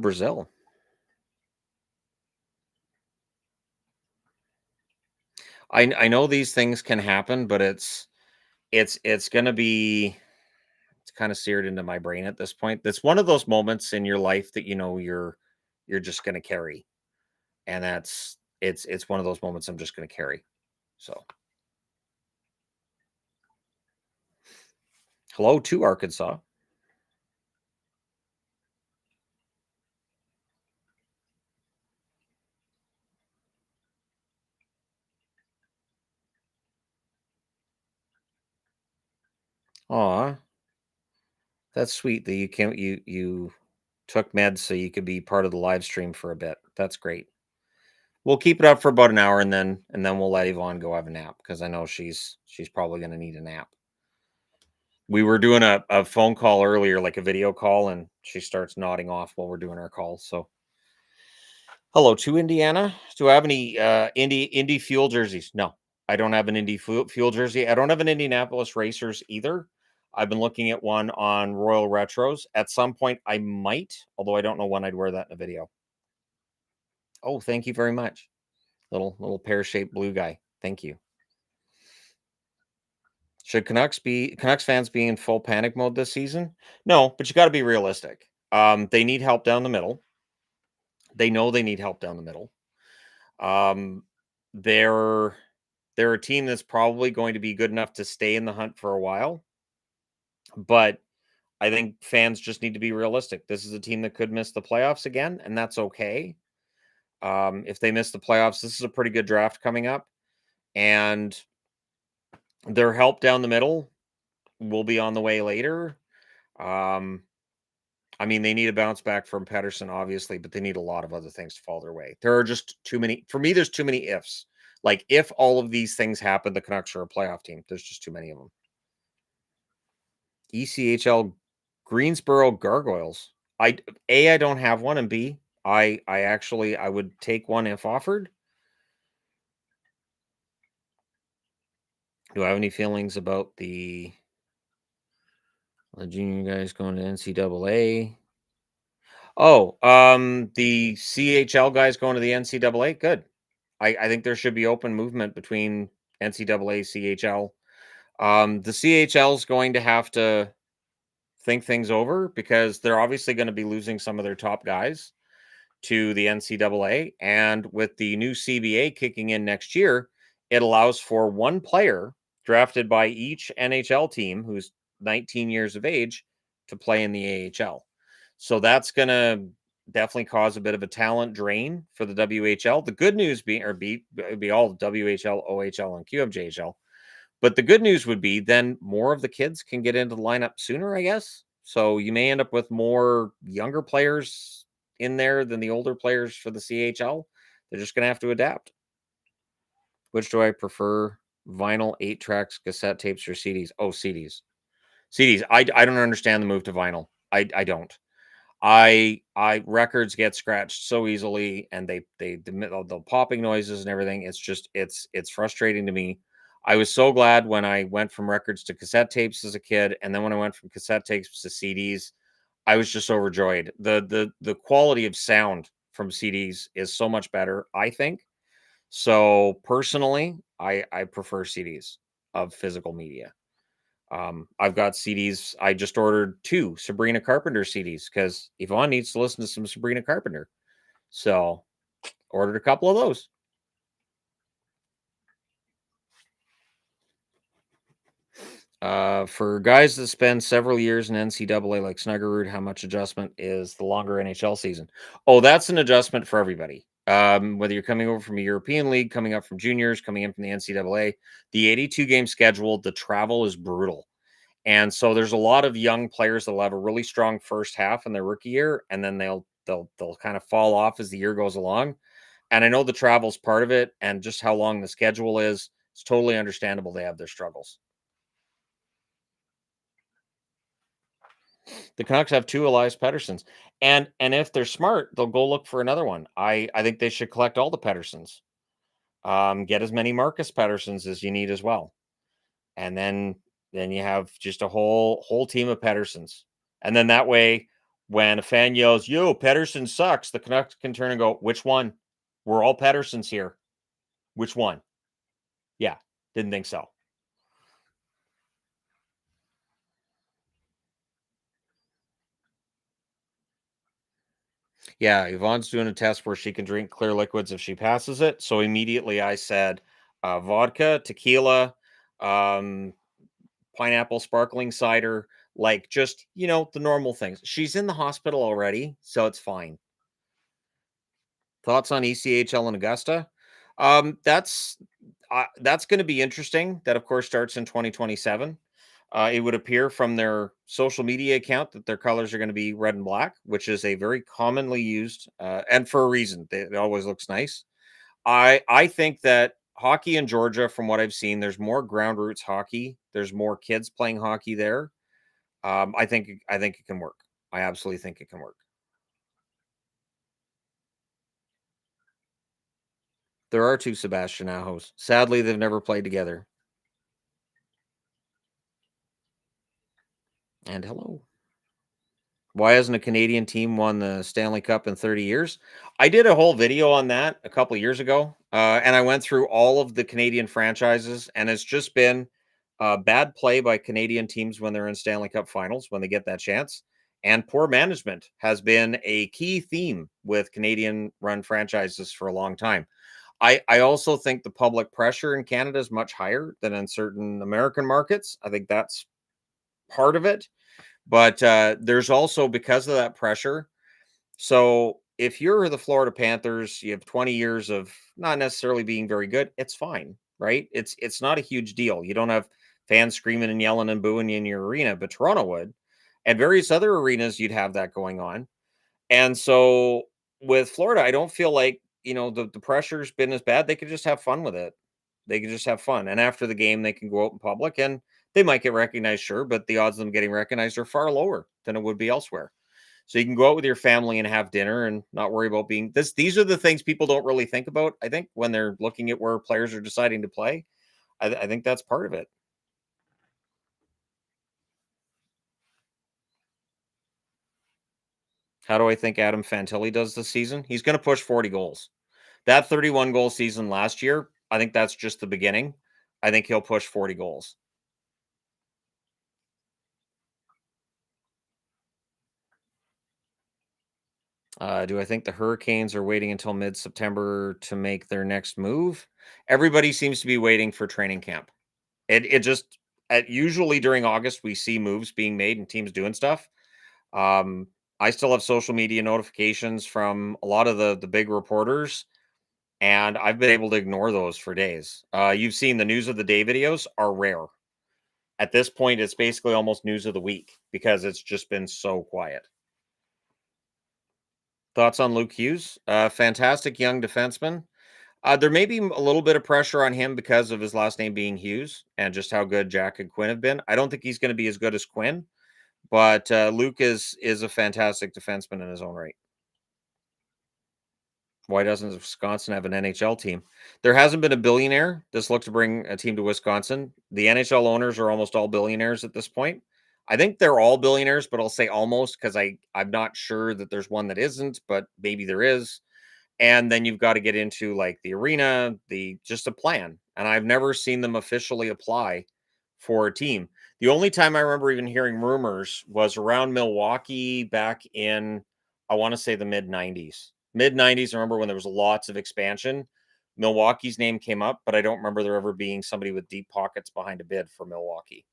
I know these things can happen, but it's gonna be it's kind of seared into my brain at this point. That's one of those moments in your life that you're just gonna carry. And it's one of those moments I'm just gonna carry. So hello to Arkansas. Aw, that's sweet that you took meds so you could be part of the live stream for a bit. That's great. We'll keep it up for about an hour and then we'll let Yvonne go have a nap because I know she's probably gonna need a nap. We were doing a phone call earlier, like a video call, and she starts nodding off while we're doing our call. So hello to Indiana. Do I have any Indy Fuel jerseys? No, I don't have an Indy Fuel jersey. I don't have an Indianapolis Racers either. I've been looking at one on Royal Retros. At some point, I might, although I don't know when I'd wear that in a video. Oh, thank you very much. Little pear shaped blue guy. Thank you. Should Canucks fans be in full panic mode this season? No, but you got to be realistic. They need help down the middle. They know they need help down the middle. Um, they're they're a team that's probably going to be good enough to stay in the hunt for a while, but I think fans just need to be realistic. This is a team that could miss the playoffs again, and that's okay. If they miss the playoffs, this is a pretty good draft coming up, and their help down the middle will be on the way later. Um, I mean, they need a bounce back from Pedersen, obviously, but they need a lot of other things to fall their way. There are just too many. For me, there's too many ifs. Like, if all of these things happen, the Canucks are a playoff team. There's just too many of them. ECHL Greensboro Gargoyles. I don't have one, and B, I would take one if offered. Do I have any feelings about the junior guys going to NCAA? Oh, the CHL guys going to the NCAA. Good. I think there should be open movement between NCAA, CHL. The CHL is going to have to think things over because they're obviously going to be losing some of their top guys to the NCAA. And with the new CBA kicking in next year, it allows for one player drafted by each NHL team who's 19 years of age to play in the AHL. So that's going to definitely cause a bit of a talent drain for the WHL. The good news would be all WHL, OHL, and QMJHL. But the good news would be then more of the kids can get into the lineup sooner, I guess. So you may end up with more younger players in there than the older players for the CHL. They're just going to have to adapt. Which do I prefer? Vinyl, 8 tracks, cassette tapes, or CDs? Oh, CDs. CDs. I don't understand the move to vinyl. I don't. I records get scratched so easily, and the popping noises and everything. It's just it's frustrating to me. I was so glad when I went from records to cassette tapes as a kid, and then when I went from cassette tapes to CDs, I was just overjoyed. The quality of sound from CDs is so much better, I think. So personally, I prefer CDs of physical media. I've got CDs. I just ordered 2 Sabrina Carpenter CDs because Yvonne needs to listen to some Sabrina Carpenter. So ordered a couple of those. For guys that spend several years in NCAA like Snuggerud, how much adjustment is the longer NHL season? Oh, that's an adjustment for everybody. Whether you're coming over from a European league, coming up from juniors, coming in from the NCAA, the 82 game schedule, the travel is brutal. And so there's a lot of young players that'll have a really strong first half in their rookie year, and then they'll kind of fall off as the year goes along. And I know the travel's part of it, and just how long the schedule is. It's totally understandable they have their struggles. The Canucks have 2 Elias Petterssons, and if they're smart, they'll go look for another one. I think they should collect all the Petterssons. Get as many Marcus Petterssons as you need as well, and then you have just a whole team of Petterssons, and then that way, when a fan yells, "Yo, Pettersson sucks," the Canucks can turn and go, "Which one? We're all Petterssons here. Which one?" Yeah, didn't think so. Yeah, Yvonne's doing a test where she can drink clear liquids if she passes it. So immediately I said vodka, tequila, um, pineapple sparkling cider, like just, the normal things. She's in the hospital already, so it's fine. Thoughts on ECHL and Augusta? That's going to be interesting. That of course starts in 2027. It would appear from their social media account that their colors are going to be red and black, which is a very commonly used, and for a reason. It always looks nice. I think that hockey in Georgia, from what I've seen, there's more ground roots hockey. There's more kids playing hockey there. I think it can work. I absolutely think it can work. There are two Sebastian Ahos. Sadly, they've never played together. And hello. Why hasn't a Canadian team won the Stanley Cup in 30 years? I did a whole video on that a couple years ago, and I went through all of the Canadian franchises, and it's just been bad play by Canadian teams when they're in Stanley Cup finals, when they get that chance. And poor management has been a key theme with Canadian run franchises for a long time. I also think the public pressure in Canada is much higher than in certain American markets. I think that's part of it. But there's also, because of that pressure, so if you're the Florida Panthers, you have 20 years of not necessarily being very good, it's fine, right? It's not a huge deal. You don't have fans screaming and yelling and booing you in your arena, but Toronto would. And various other arenas, you'd have that going on. And so with Florida, I don't feel like, the pressure's been as bad. They could just have fun with it. They could just have fun. And after the game, they can go out in public and they might get recognized, sure, but the odds of them getting recognized are far lower than it would be elsewhere. So you can go out with your family and have dinner and not worry about being this. These are the things people don't really think about, I think, when they're looking at where players are deciding to play. I think that's part of it. How do I think Adam Fantilli does this season? He's going to push 40 goals. That 31 goal season last year, I think that's just the beginning. I think he'll push 40 goals. Do I think the Hurricanes are waiting until mid September to make their next move? Everybody seems to be waiting for training camp. It just, usually during August, we see moves being made and teams doing stuff. Um, I still have social media notifications from a lot of the big reporters, and I've been able to ignore those for days. You've seen the news of the day videos are rare. At this point, it's basically almost news of the week because it's just been so quiet. Thoughts on Luke Hughes? Fantastic young defenseman. There may be a little bit of pressure on him because of his last name being Hughes and just how good Jack and Quinn have been. I don't think he's going to be as good as Quinn, but Luke is a fantastic defenseman in his own right. Why doesn't Wisconsin have an NHL team? There hasn't been a billionaire that's looked to bring a team to Wisconsin. The NHL owners are almost all billionaires at this point. I think they're all billionaires, but I'll say almost because I'm not sure that there's one that isn't, but maybe there is. And then you've got to get into like the arena, the just a plan. And I've never seen them officially apply for a team. The only time I remember even hearing rumors was around Milwaukee back in, I want to say, the mid 90s. Mid 90s, I remember when there was lots of expansion. Milwaukee's name came up, but I don't remember there ever being somebody with deep pockets behind a bid for Milwaukee.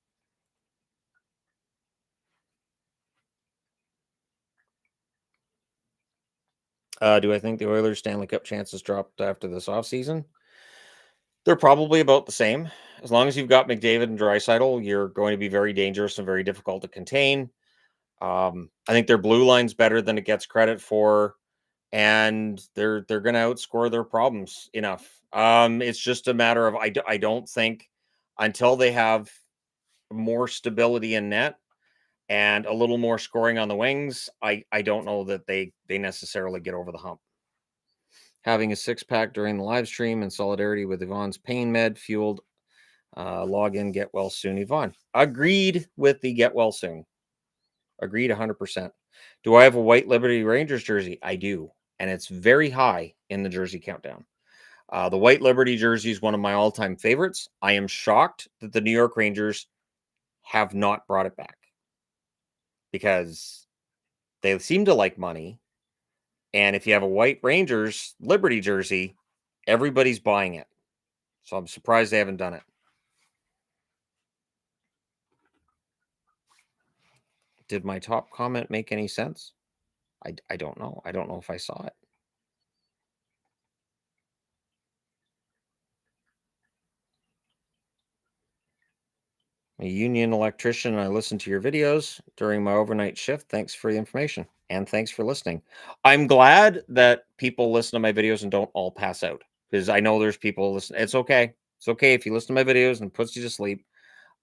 Do I think the Oilers' Stanley Cup chances dropped after this offseason? They're probably about the same. As long as you've got McDavid and Draisaitl, you're going to be very dangerous and very difficult to contain. I think their blue line's better than it gets credit for, and they're going to outscore their problems enough. It's just a matter of I don't think until they have more stability in net and a little more scoring on the wings, I don't know that they necessarily get over the hump. Having a six pack during the live stream in solidarity with Yvonne's pain med fueled log in, get well soon, Ivonne. Agreed with the get well soon. Agreed 100%. Do I have a white Liberty Rangers jersey? I do. And it's very high in the jersey countdown. The white Liberty jersey is one of my all-time favorites. I am shocked that the New York Rangers have not brought it back because they seem to like money. And if you have a white Rangers Liberty jersey, everybody's buying it. So I'm surprised they haven't done it. Did my top comment make any sense? I don't know. I don't know if I saw it. I'm a union electrician, and I listen to your videos during my overnight shift. Thanks for the information, and thanks for listening. I'm glad that people listen to my videos and don't all pass out, because I know there's people listen. It's okay. It's okay if you listen to my videos and it puts you to sleep.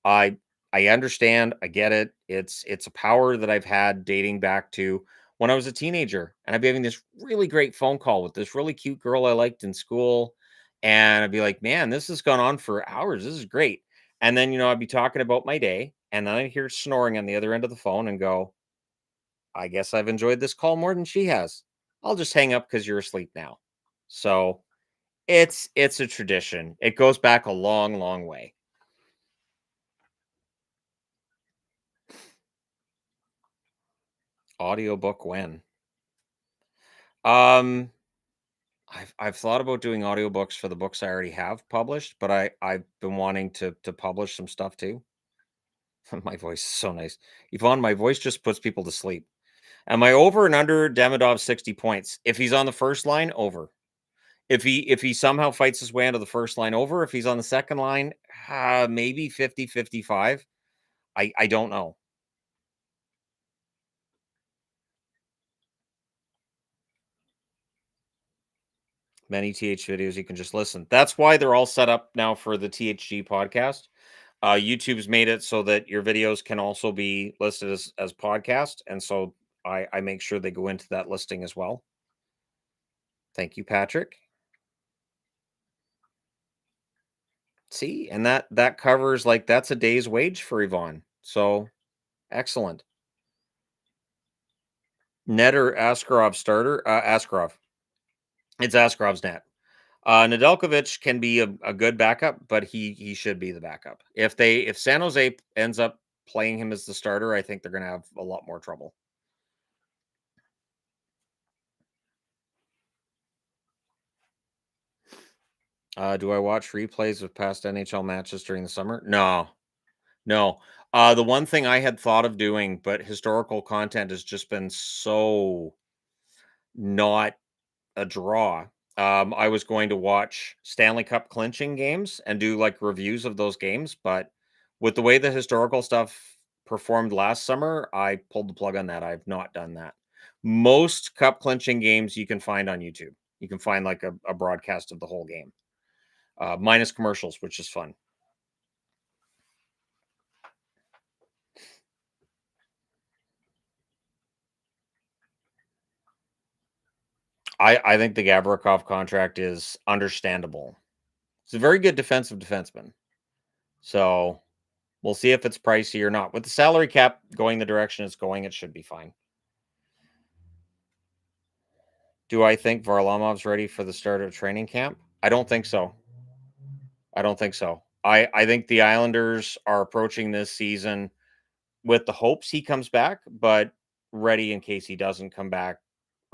I I understand. I get it. It's a power that I've had dating back to when I was a teenager, and I'd be having this really great phone call with this really cute girl I liked in school, and I'd be like, "Man, this has gone on for hours. This is great." And then, I'd be talking about my day, and then I hear snoring on the other end of the phone and go, "I guess I've enjoyed this call more than she has. I'll just hang up because you're asleep now." So it's a tradition. It goes back a long, long way. Audiobook when? Um, I've thought about doing audiobooks for the books I already have published, but I've been wanting to publish some stuff too. My voice is so nice. Yvonne, my voice just puts people to sleep. Am I over and under Demidov 60 points? If he's on the first line, over. If he somehow fights his way onto the first line, over. If he's on the second line, maybe 50-55. I don't know. Many TH videos you can just listen. That's why they're all set up now for the THG podcast. YouTube's made it so that your videos can also be listed as podcast, and so I make sure they go into that listing as well. Thank you, Patrick. See, and that covers, like, that's a day's wage for Yvonne. So excellent. Net or Askarov starter? Askarov. It's Askarov's net. Nedeljkovic can be a good backup, but he should be the backup. If San Jose ends up playing him as the starter, I think they're going to have a lot more trouble. Do I watch replays of past NHL matches during the summer? No, no. The one thing I had thought of doing, but historical content has just been so not a draw. I was going to watch Stanley Cup clinching games and do like reviews of those games, but with the way the historical stuff performed last summer, I pulled the plug on that. I've not done that. Most cup clinching games you can find on YouTube. You can find like a broadcast of the whole game, minus commercials, which is fun. I think the Gavrikov contract is understandable. He's a very good defensive defenseman. So we'll see if it's pricey or not. With the salary cap going the direction it's going, it should be fine. Do I think Varlamov's ready for the start of training camp? I don't think so. I don't think so. I think the Islanders are approaching this season with the hopes he comes back, but ready in case he doesn't come back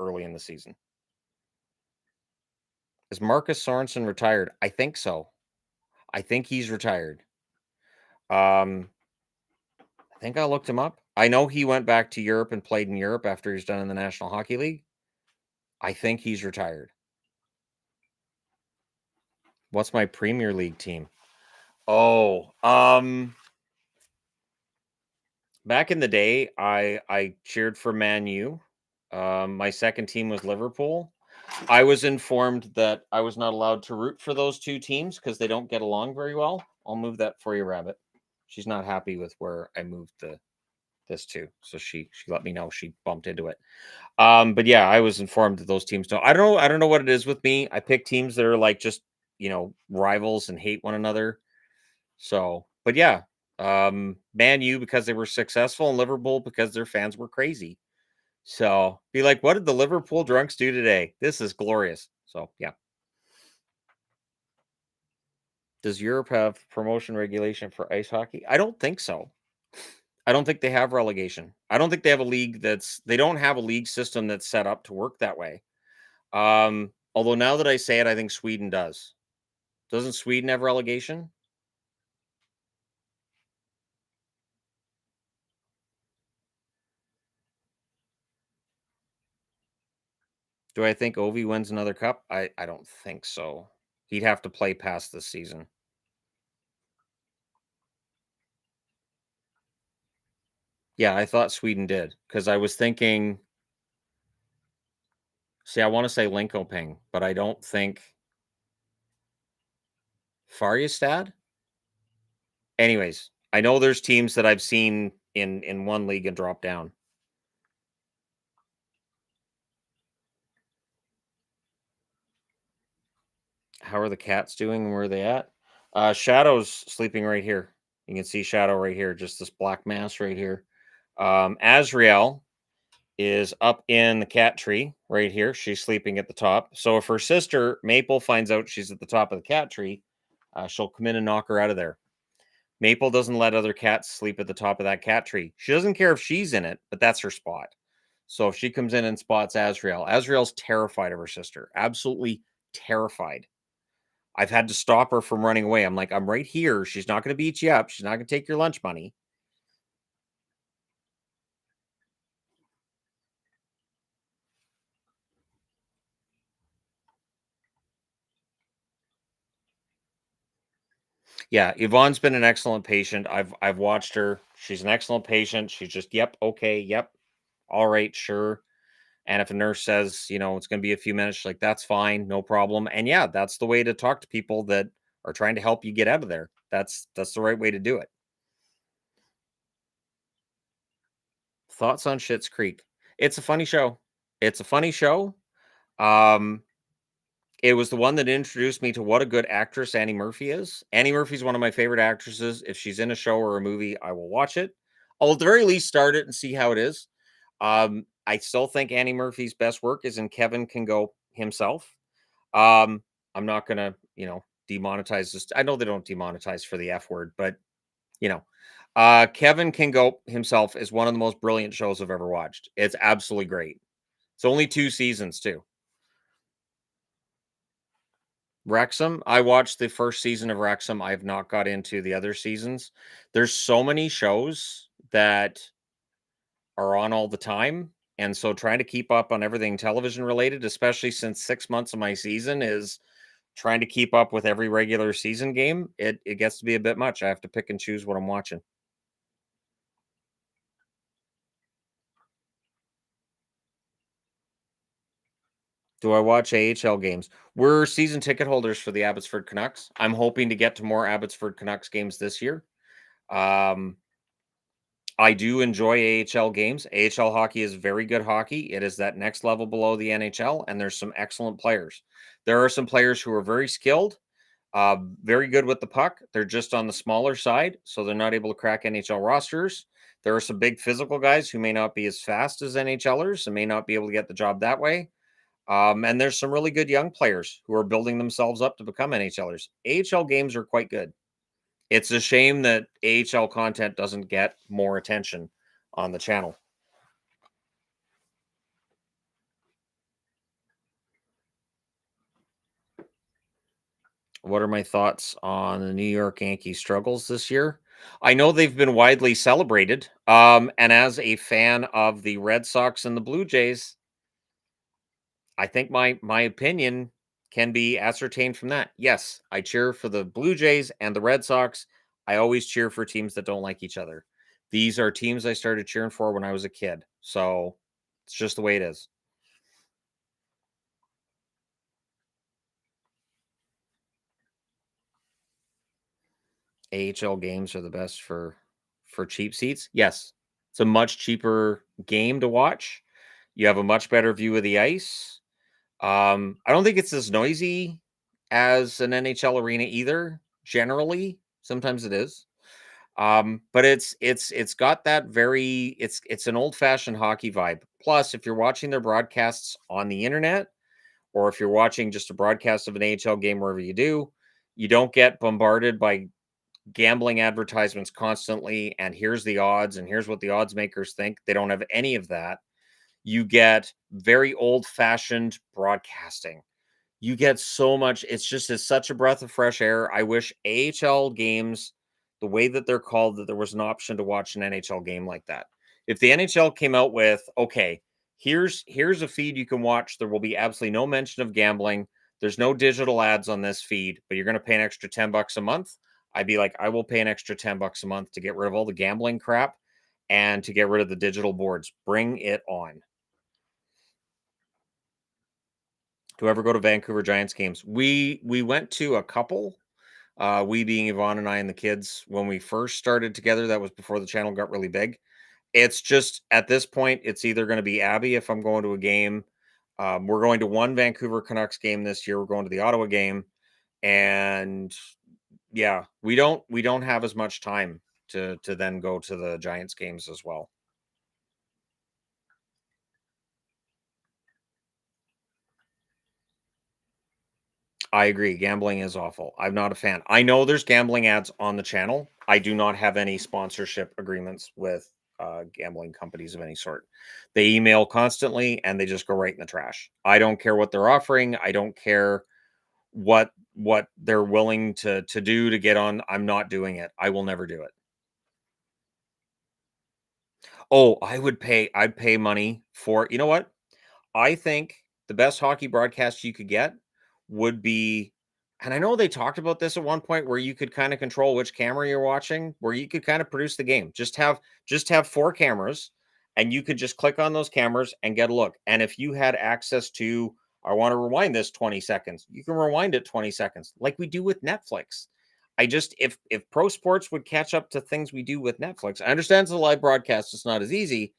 early in the season. Is Marcus Sorensen retired? I think so. I think he's retired. I think I looked him up. I know he went back to Europe and played in Europe after he's done in the National Hockey League. I think he's retired. What's my Premier League team? Oh, back in the day, I cheered for Man U. My second team was Liverpool. I was informed that I was not allowed to root for those two teams because they don't get along very well. I'll move that for you, Rabbit. She's not happy with where I moved this to, so she let me know she bumped into it. But yeah, I was informed that those teams don't. I don't know what it is with me. I pick teams that are like just rivals and hate one another. So, but yeah, Man U because they were successful, and Liverpool because their fans were crazy. So be like, what did the Liverpool drunks do today? This is glorious. So yeah. Does Europe have promotion regulation for ice hockey? I don't think so. I don't think they have relegation. I don't think they have a league they don't have a league system that's set up to work that way. Although now that I say it, I think Sweden does. Doesn't Sweden have relegation? Do I think Ovi wins another cup? I don't think so. He'd have to play past this season. Yeah, I thought Sweden did because I was thinking. See, I want to say Linkoping, but I don't think Farjestad. Anyways, I know there's teams that I've seen in one league and drop down. How are the cats doing? And where are they at? Shadow's sleeping right here. You can see Shadow right here, just this black mass right here. Azrael is up in the cat tree right here. She's sleeping at the top. So if her sister Maple finds out she's at the top of the cat tree, she'll come in and knock her out of there. Maple doesn't let other cats sleep at the top of that cat tree. She doesn't care if she's in it, but that's her spot. So if she comes in and spots Azrael, Azrael's terrified of her sister. Absolutely terrified. I've had to stop her from running away. I'm like, I'm right here. She's not going to beat you up. She's not going to take your lunch money. Yeah, Yvonne's been an excellent patient. I've watched her. She's an excellent patient. She's just, yep, okay, yep, all right, sure. And if a nurse says, it's going to be a few minutes, she's like, that's fine, no problem. And yeah, that's the way to talk to people that are trying to help you get out of there. That's the right way to do it. Thoughts on Schitt's Creek? It's a funny show. It's a funny show. Um, It was the one that introduced me to what a good actress Annie Murphy is. Annie Murphy's one of my favorite actresses. If she's in a show or a movie, I will watch it. I'll at the very least start it and see how it is. I still think Annie Murphy's best work is in Kevin Can Go himself. I'm not gonna, demonetize this. I know they don't demonetize for the F word, but you know, Kevin Can Go himself is one of the most brilliant shows I've ever watched. It's absolutely great. It's only 2 seasons too. Wrexham, I watched the first season of Wrexham. I've not got into the other seasons. There's so many shows that are on all the time. And so trying to keep up on everything television related, especially since 6 months of my season is trying to keep up with every regular season game, it gets to be a bit much. I have to pick and choose what I'm watching. Do I watch AHL games? We're season ticket holders for the Abbotsford Canucks. I'm hoping to get to more Abbotsford Canucks games this year. Um, I do enjoy AHL games. AHL hockey is very good hockey. It is that next level below the NHL, and there's some excellent players. There are some players who are very skilled, very good with the puck. They're just on the smaller side, so they're not able to crack NHL rosters. There are some big physical guys who may not be as fast as NHLers and may not be able to get the job that way. And there's some really good young players who are building themselves up to become NHLers. AHL games are quite good. It's a shame that AHL content doesn't get more attention on the channel. What are my thoughts on the New York Yankees struggles this year? I know they've been widely celebrated. And as a fan of the Red Sox and the Blue Jays, I think my opinion can be ascertained from that. Yes, I cheer for the Blue Jays and the Red Sox. I always cheer for teams that don't like each other. These are teams I started cheering for when I was a kid. So it's just the way it is. AHL games are the best for cheap seats. Yes. It's a much cheaper game to watch. You have a much better view of the ice. I don't think it's as noisy as an NHL arena either, generally. Sometimes it is. But it's got that it's an old-fashioned hockey vibe. Plus, if you're watching their broadcasts on the internet, or if you're watching just a broadcast of an AHL game wherever you do, You don't get bombarded by gambling advertisements constantly, and here's the odds, and here's what the odds makers think. They don't have any of that. You get very old-fashioned broadcasting. You get so much. It's such a breath of fresh air. I wish AHL games, the way that they're called, that there was an option to watch an NHL game like that. If the NHL came out with, okay, here's a feed you can watch. There will be absolutely no mention of gambling. There's no digital ads on this feed, but you're going to pay an extra $10 a month. I'd be like, I will pay an extra $10 a month to get rid of all the gambling crap and to get rid of the digital boards. Bring it on. To ever go to Vancouver Giants games? We went to a couple. We being Ivonne and I and the kids when we first started together. That was before the channel got really big. It's just at this point, it's either going to be Abby if I'm going to a game. We're going to one Vancouver Canucks game this year. We're going to the Ottawa game, and yeah, we don't have as much time to then go to the Giants games as well. I agree. Gambling is awful. I'm not a fan. I know there's gambling ads on the channel. I do not have any sponsorship agreements with gambling companies of any sort. They email constantly and they just go right in the trash. I don't care what they're offering. I don't care what they're willing to do to get on. I'm not doing it. I will never do it. Oh, I'd pay money for, you know what? I think the best hockey broadcast you could get would be, and I know they talked about this at one point where you could kind of control which camera you're watching, where you could kind of produce the game. Just have four cameras and you could just click on those cameras and get a look. And if you had access to, I want to rewind this 20 seconds, you can rewind it 20 seconds like we do with Netflix. I just if pro sports would catch up to things we do with Netflix. I understand it's a live broadcast, it's not as easy,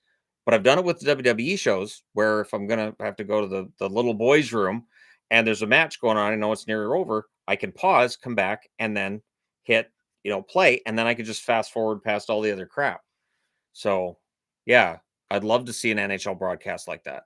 but I've done it with the WWE shows where if I'm gonna have to go to the little boys' room and there's a match going on, I know it's near over, I can pause, come back, and then hit, play, and then I could just fast forward past all the other crap. So yeah, I'd love to see an NHL broadcast like that.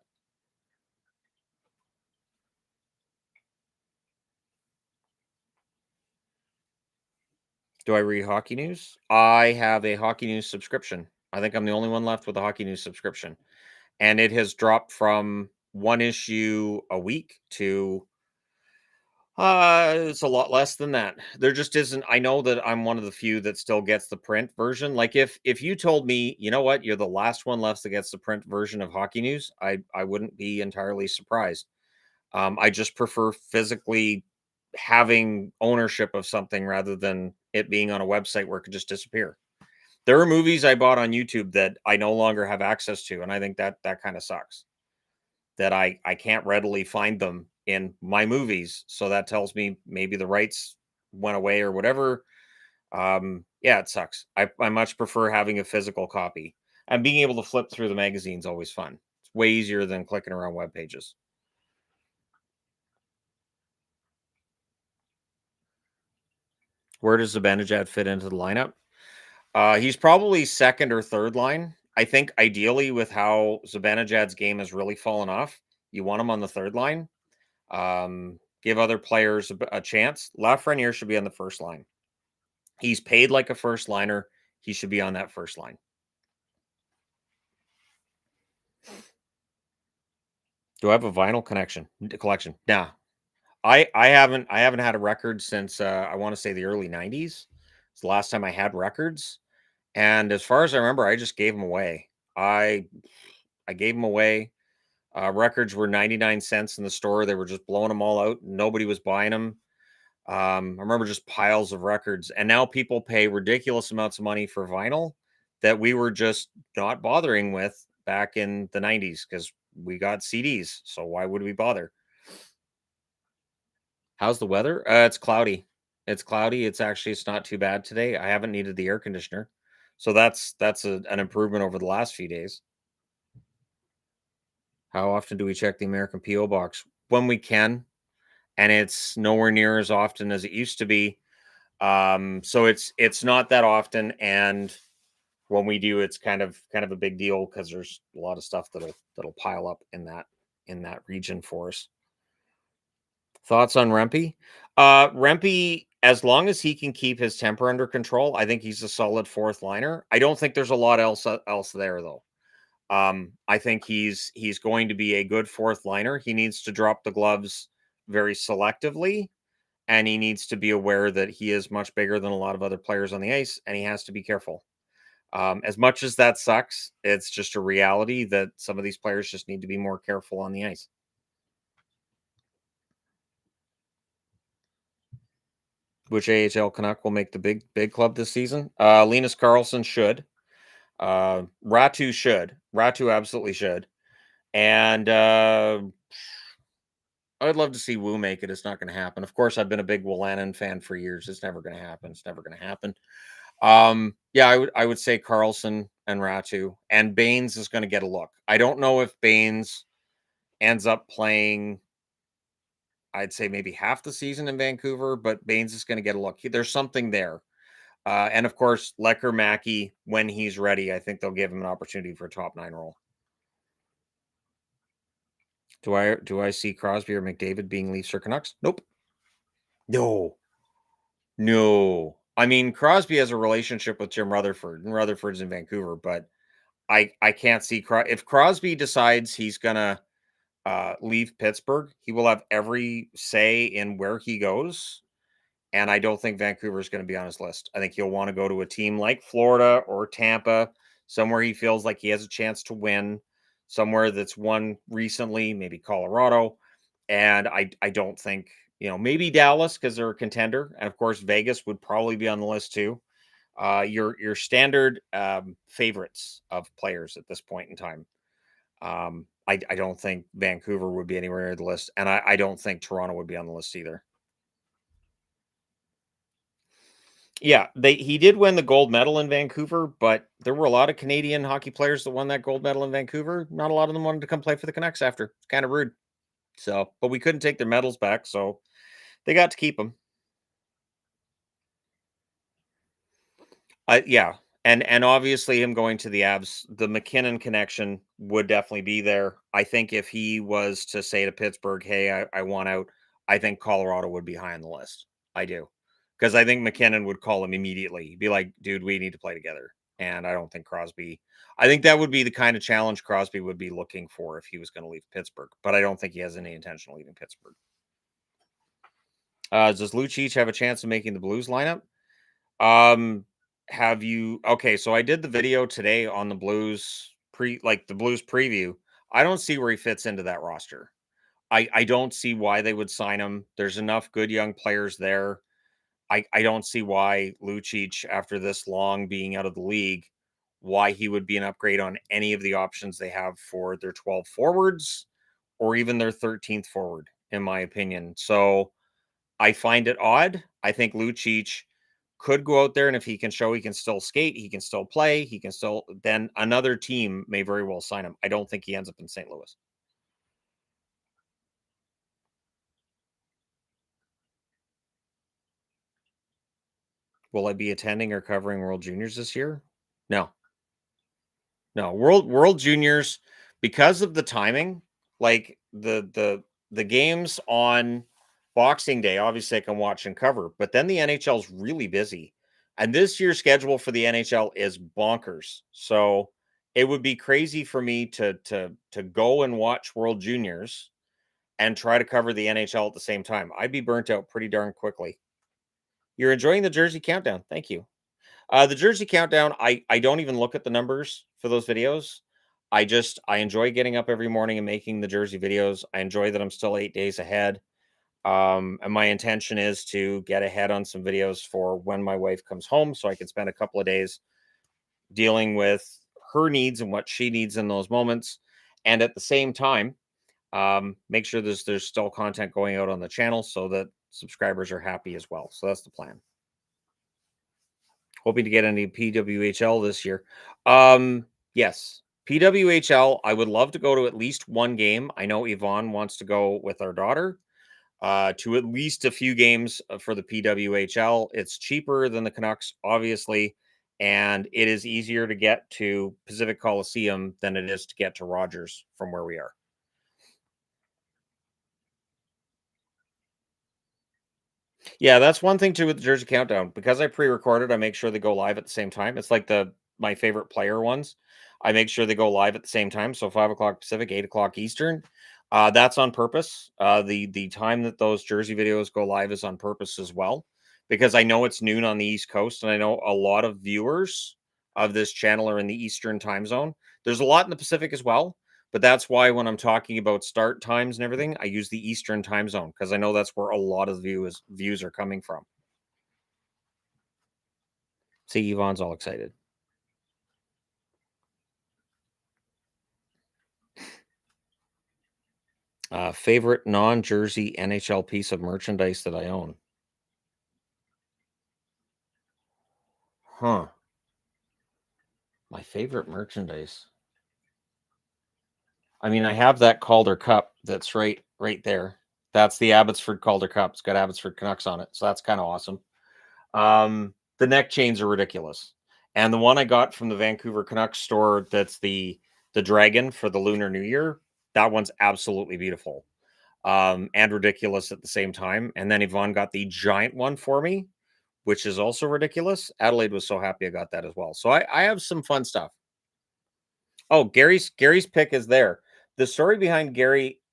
Do I read hockey news? I have a hockey news subscription. I think I'm the only one left with a hockey news subscription. And it has dropped from one issue a week to it's a lot less than that. There just isn't. I know that I'm one of the few that still gets the print version. Like if you told me, you know what, you're the last one left that gets the print version of hockey news, I wouldn't be entirely surprised. I just prefer physically having ownership of something rather than it being on a website where it could just disappear. There are movies I bought on YouTube that I no longer have access to, and I think that kind of sucks. That I can't readily find them in my movies, so that tells me maybe the rights went away or whatever. Yeah, it sucks. I much prefer having a physical copy, and being able to flip through the magazine's always fun. It's way easier than clicking around web pages. Where does Zibanejad fit into the lineup? He's probably second or third line. I think ideally, with how Zibanejad's game has really fallen off, you want him on the third line. Give other players a chance. Lafreniere should be on the first line. He's paid like a first liner. He should be on that first line. Do I have a vinyl collection? Nah. I haven't had a record since I want to say the early 90s. It's the last time I had records. And as far as I remember, I just gave them away. I gave them away. Records were 99 cents in the store. They were just blowing them all out. Nobody was buying them. I remember just piles of records, and now people pay ridiculous amounts of money for vinyl that we were just not bothering with back in the 90s because we got CDs. So why would we bother? How's the weather? It's cloudy. It's cloudy. It's not too bad today. I haven't needed the air conditioner. So that's an improvement over the last few days. How often do we check the American PO box? When we can, and it's nowhere near as often as it used to be. So it's not that often, and when we do, it's kind of a big deal because there's a lot of stuff that'll pile up in that region for us. Thoughts on Rempe? Rempe as long as he can keep his temper under control, I think he's a solid fourth liner. I don't think there's a lot else there though. I think he's going to be a good fourth liner. He needs to drop the gloves very selectively, and he needs to be aware that he is much bigger than a lot of other players on the ice, and he has to be careful. As much as that sucks, it's just a reality that some of these players just need to be more careful on the ice. Which AHL Canuck will make the big club this season? Linus Karlsson should. Ratu should. Ratu absolutely should. And I'd love to see Wu make it. It's not going to happen. Of course, I've been a big Wolanin fan for years. It's never going to happen. It's never going to happen. Yeah, I would say Karlsson and Ratu, and Baines is going to get a look. I don't know if Baines ends up playing, I'd say maybe half the season in Vancouver, but Baines is going to get a look. There's something there. And of course, Lecker Mackey, when he's ready, I think they'll give him an opportunity for a top 9 role. Do I see Crosby or McDavid being Leafs or Canucks? Nope. No. I mean, Crosby has a relationship with Jim Rutherford, and Rutherford's in Vancouver, but I can't see if Crosby decides he's gonna leave Pittsburgh, he will have every say in where he goes. And I don't think Vancouver is going to be on his list. I think he'll want to go to a team like Florida or Tampa, somewhere he feels like he has a chance to win, somewhere that's won recently, maybe Colorado. And I don't think, maybe Dallas because they're a contender. And of course, Vegas would probably be on the list too. Your standard favorites of players at this point in time. I don't think Vancouver would be anywhere near the list. And I don't think Toronto would be on the list either. Yeah, he did win the gold medal in Vancouver, but there were a lot of Canadian hockey players that won that gold medal in Vancouver. Not a lot of them wanted to come play for the Canucks after. It's kind of rude. So, but we couldn't take their medals back, so they got to keep them. Yeah, and obviously him going to the Abs, the McKinnon connection would definitely be there. I think if he was to say to Pittsburgh, "Hey, I want out," I think Colorado would be high on the list. I do, because I think McKinnon would call him immediately. He'd be like, "Dude, we need to play together." And I don't think Crosby. I think that would be the kind of challenge Crosby would be looking for if he was going to leave Pittsburgh. But I don't think he has any intention of leaving Pittsburgh. Does Lucic have a chance of making the Blues lineup? Have you okay, so I did the video today on the Blues the Blues preview. I don't see where he fits into that roster. I don't see why they would sign him. There's enough good young players there. I don't see why Lucic, after this long being out of the league, why he would be an upgrade on any of the options they have for their 12 forwards or even their 13th forward, in my opinion. So I find it odd. I think Lucic could go out there, and if he can show he can still skate, he can still play, he can still, then another team may very well sign him. I don't think he ends up in St. Louis. Will I be attending or covering World Juniors this year? No. No. World Juniors, because of the timing, like the games on Boxing Day, obviously I can watch and cover, but then the NHL is really busy. And this year's schedule for the NHL is bonkers. So it would be crazy for me to go and watch World Juniors and try to cover the NHL at the same time. I'd be burnt out pretty darn quickly. You're enjoying the Jersey Countdown. Thank you. The Jersey Countdown, I don't even look at the numbers for those videos. I enjoy getting up every morning and making the Jersey videos. I enjoy that I'm still 8 days ahead. And my intention is to get ahead on some videos for when my wife comes home so I can spend a couple of days dealing with her needs and what she needs in those moments. And at the same time, make sure there's still content going out on the channel so that subscribers are happy as well. So that's the plan. Hoping to get any PWHL this year. Yes. PWHL, I would love to go to at least one game. I know Ivonne wants to go with our daughter to at least a few games for the PWHL. It's cheaper than the Canucks, obviously, and it is easier to get to Pacific Coliseum than it is to get to Rogers from where we are. Yeah, that's one thing too with the Jersey Countdown. Because I pre-recorded, I make sure they go live at the same time. It's like my favorite player ones. I make sure they go live at the same time. So 5 o'clock Pacific, 8 o'clock Eastern. That's on purpose. The time that those Jersey videos go live is on purpose as well, because I know it's noon on the East Coast, and I know a lot of viewers of this channel are in the Eastern time zone. There's a lot in the Pacific as well, but that's why when I'm talking about start times and everything, I use the Eastern time zone because I know that's where a lot of the views are coming from. See, Yvonne's all excited. Favorite non-jersey NHL piece of merchandise that I own? Huh. My favorite merchandise. I mean, I have that Calder Cup that's right there. That's the Abbotsford Calder Cup. It's got Abbotsford Canucks on it, so that's kind of awesome. The neck chains are ridiculous. And the one I got from the Vancouver Canucks store, that's the dragon for the Lunar New Year, that one's absolutely beautiful. And ridiculous at the same time. And then Yvonne got the giant one for me, which is also ridiculous. Adelaide was so happy I got that as well. So I have some fun stuff. Oh, Gary's pick is there. The story behind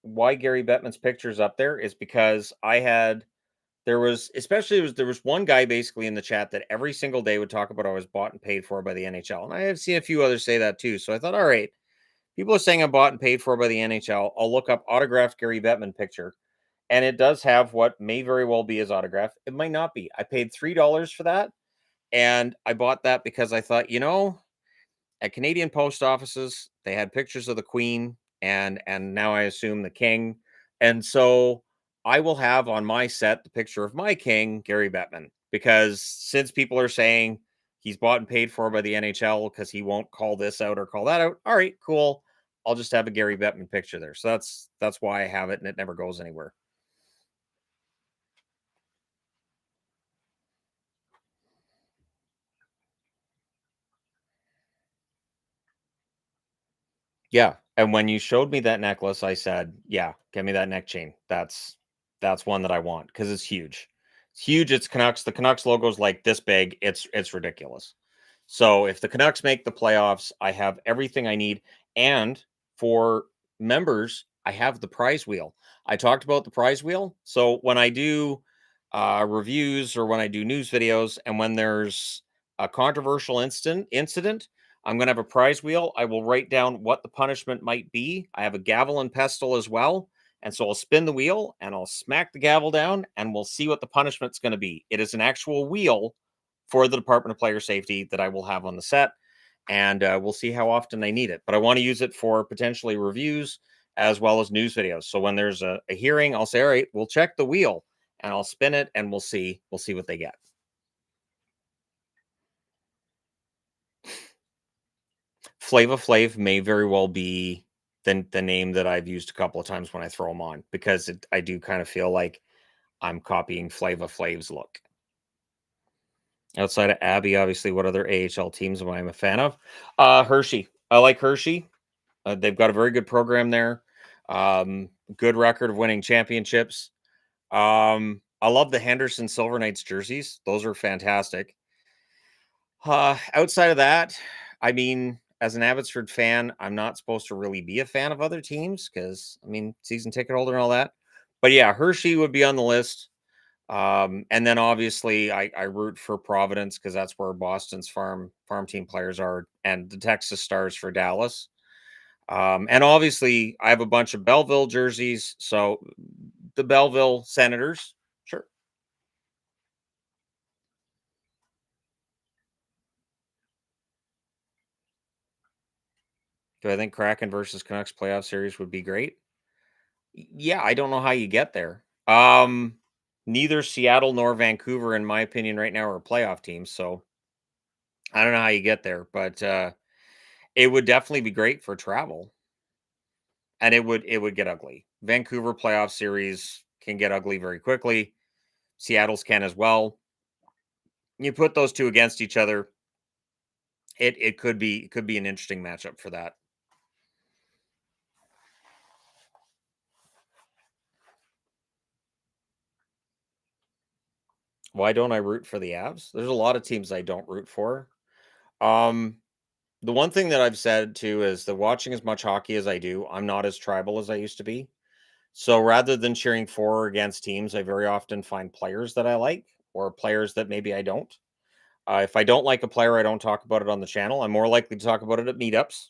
why Gary Bettman's picture is up there is because there was one guy basically in the chat that every single day would talk about I was bought and paid for by the NHL. And I have seen a few others say that too. So I thought, all right, people are saying I'm bought and paid for by the NHL. I'll look up autographed Gary Bettman picture. And it does have what may very well be his autograph. It might not be. I paid $3 for that. And I bought that because I thought, at Canadian post offices, they had pictures of the Queen and now I assume the King. And so I will have on my set the picture of my king, Gary Bettman, because since people are saying he's bought and paid for by the NHL because he won't call this out or call that out. All right, cool. I'll just have a Gary Bettman picture there. So that's why I have it, and it never goes anywhere. Yeah, and when you showed me that necklace, I said, "Yeah, get me that neck chain. That's one that I want because it's huge. It's huge. It's Canucks. The Canucks logo is like this big. It's ridiculous. So if the Canucks make the playoffs, I have everything I need. And for members, I have the prize wheel. I talked about the prize wheel. So when I do reviews or when I do news videos, and when there's a controversial incident, I'm going to have a prize wheel. I will write down what the punishment might be. I have a gavel and pestle as well. And so I'll spin the wheel and I'll smack the gavel down and we'll see what the punishment's going to be. It is an actual wheel for the Department of Player Safety that I will have on the set. And we'll see how often I need it. But I want to use it for potentially reviews as well as news videos. So when there's a hearing, I'll say, all right, we'll check the wheel and I'll spin it and we'll see what they get. Flava Flav may very well be the name that I've used a couple of times when I throw them on because I do kind of feel like I'm copying Flava Flav's look. Outside of Abby, obviously, what other AHL teams am I a fan of? Hershey. I like Hershey. They've got a very good program there. Good record of winning championships. I love the Henderson Silver Knights jerseys. Those are fantastic. Outside of that, I mean, as an Abbotsford fan, I'm not supposed to really be a fan of other teams because, I mean, season ticket holder and all that. But yeah, Hershey would be on the list. And then obviously I root for Providence because that's where Boston's farm team players are, and the Texas Stars for Dallas. And obviously I have a bunch of Belleville jerseys, so the Belleville Senators, sure. Do I think Kraken versus Canucks playoff series would be great? Yeah, I don't know how you get there. Neither Seattle nor Vancouver, in my opinion, right now are playoff teams, so I don't know how you get there, but it would definitely be great for travel. And it would get ugly. Vancouver playoff series can get ugly very quickly. Seattle's can as well. You put those two against each other, it could be an interesting matchup for that. Why don't I root for the Avs? There's a lot of teams I don't root for. Um, the one thing that I've said too is that watching as much hockey as I do, I'm not as tribal as I used to be. So rather than cheering for or against teams, I very often find players that I like or players that maybe I don't. If I don't like a player, I don't talk about it on the channel. I'm more likely to talk about it at meetups.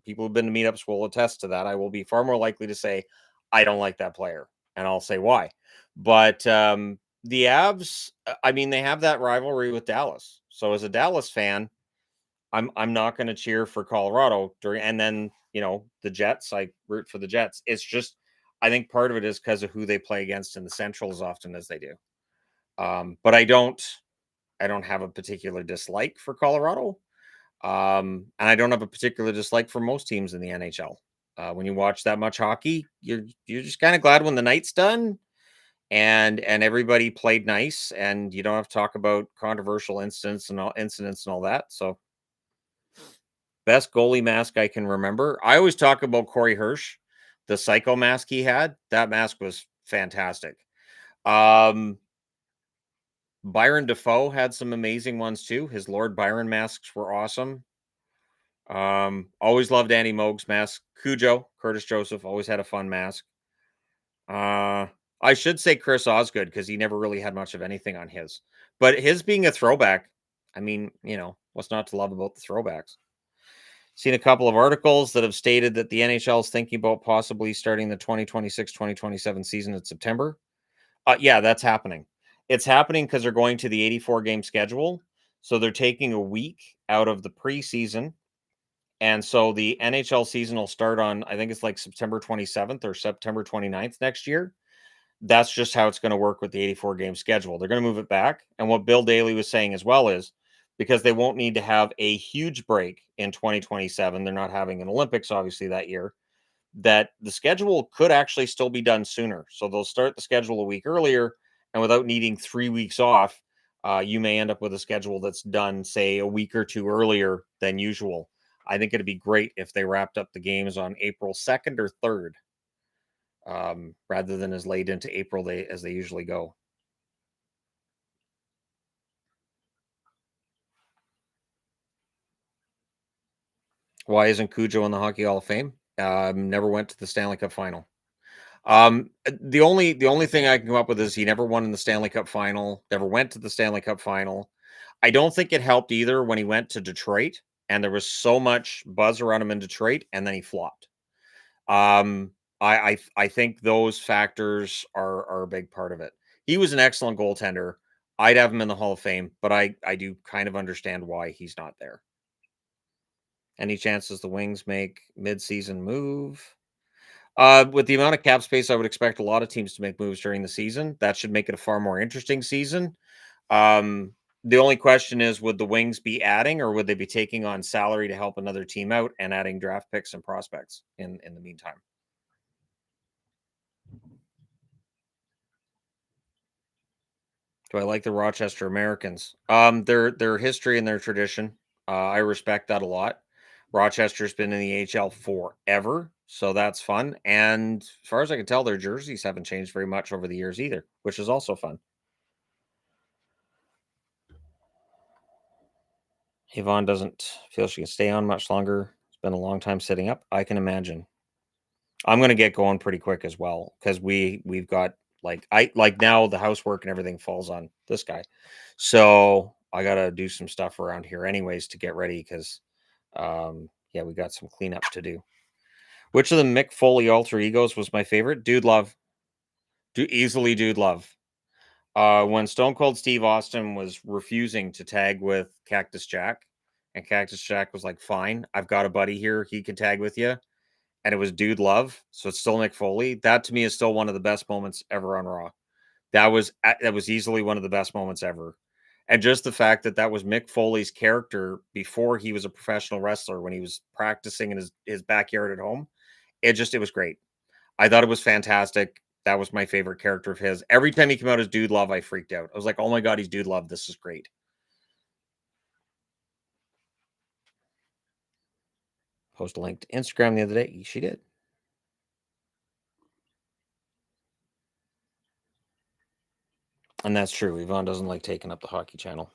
People who've been to meetups will attest to that. I will be far more likely to say, I don't like that player, and I'll say why. But the Avs, I mean, they have that rivalry with Dallas. So as a Dallas fan, I'm not going to cheer for Colorado during, and then the Jets. I root for the Jets. It's just, I think part of it is because of who they play against in the Central as often as they do. But I don't have a particular dislike for Colorado. And I don't have a particular dislike for most teams in the NHL. When you watch that much hockey, you're just kind of glad when the night's done and everybody played nice and you don't have to talk about controversial incidents and all that. So best goalie mask I can remember. I always talk about Corey Hirsch, the psycho mask he had. That mask was fantastic. Byron Defoe had some amazing ones too. His Lord Byron masks were awesome. Always loved Andy Moog's mask. Cujo, Curtis Joseph, always had a fun mask. I should say Chris Osgood because he never really had much of anything on his. But his being a throwback, I mean, what's not to love about the throwbacks? Seen a couple of articles that have stated that the NHL is thinking about possibly starting the 2026-2027 season in September. Yeah, that's happening. It's happening because they're going to the 84 game schedule. So they're taking a week out of the preseason. And so the NHL season will start on, I think it's like September 27th or September 29th next year. That's just how it's going to work with the 84 game schedule. They're going to move it back. And what Bill Daly was saying as well is because they won't need to have a huge break in 2027, they're not having an Olympics obviously that year, that the schedule could actually still be done sooner. So they'll start the schedule a week earlier, and without needing 3 weeks off, you may end up with a schedule that's done, say, a week or two earlier than usual. I think it'd be great if they wrapped up the games on April 2nd or 3rd, rather than as late into April as they usually go. Why isn't Cujo in the Hockey Hall of Fame? Never went to the Stanley Cup final. The only thing I can come up with is he never won in the Stanley Cup final, never went to the Stanley Cup final. I don't think it helped either when he went to Detroit and there was so much buzz around him in Detroit and then he flopped. Um, I think those factors are a big part of it. He was an excellent goaltender. I'd have him in the Hall of Fame, but I do kind of understand why he's not there. Any chances the Wings make mid-season move? With the amount of cap space, I would expect a lot of teams to make moves during the season. That should make it a far more interesting season. The only question is, would the Wings be adding or would they be taking on salary to help another team out and adding draft picks and prospects in the meantime? Do I like the Rochester Americans? Their history and their tradition. I respect that a lot. Rochester's been in the AHL forever, so that's fun. And as far as I can tell, their jerseys haven't changed very much over the years either, which is also fun. Yvonne doesn't feel she can stay on much longer. It's been a long time sitting up. I can imagine. I'm gonna get going pretty quick as well because we've got like now the housework and everything falls on this guy, so I gotta do some stuff around here anyways to get ready because yeah, we got some cleanup to do. Which of the Mick Foley alter egos was my favorite? Dude Love, easily Dude Love. When Stone Cold Steve Austin was refusing to tag with Cactus Jack, and Cactus Jack was like, "Fine, I've got a buddy here; he can tag with you." And it was Dude Love, so it's still Mick Foley. That to me is still one of the best moments ever on Raw. That was easily one of the best moments ever. And just the fact that that was Mick Foley's character before he was a professional wrestler when he was practicing in his backyard at home. It was great. I thought it was fantastic. That was my favorite character of his. Every time he came out as Dude Love, I freaked out. I was like, "Oh my god, he's Dude Love. This is great." Post a link to Instagram the other day. She did. And that's true. Yvonne doesn't like taking up the hockey channel.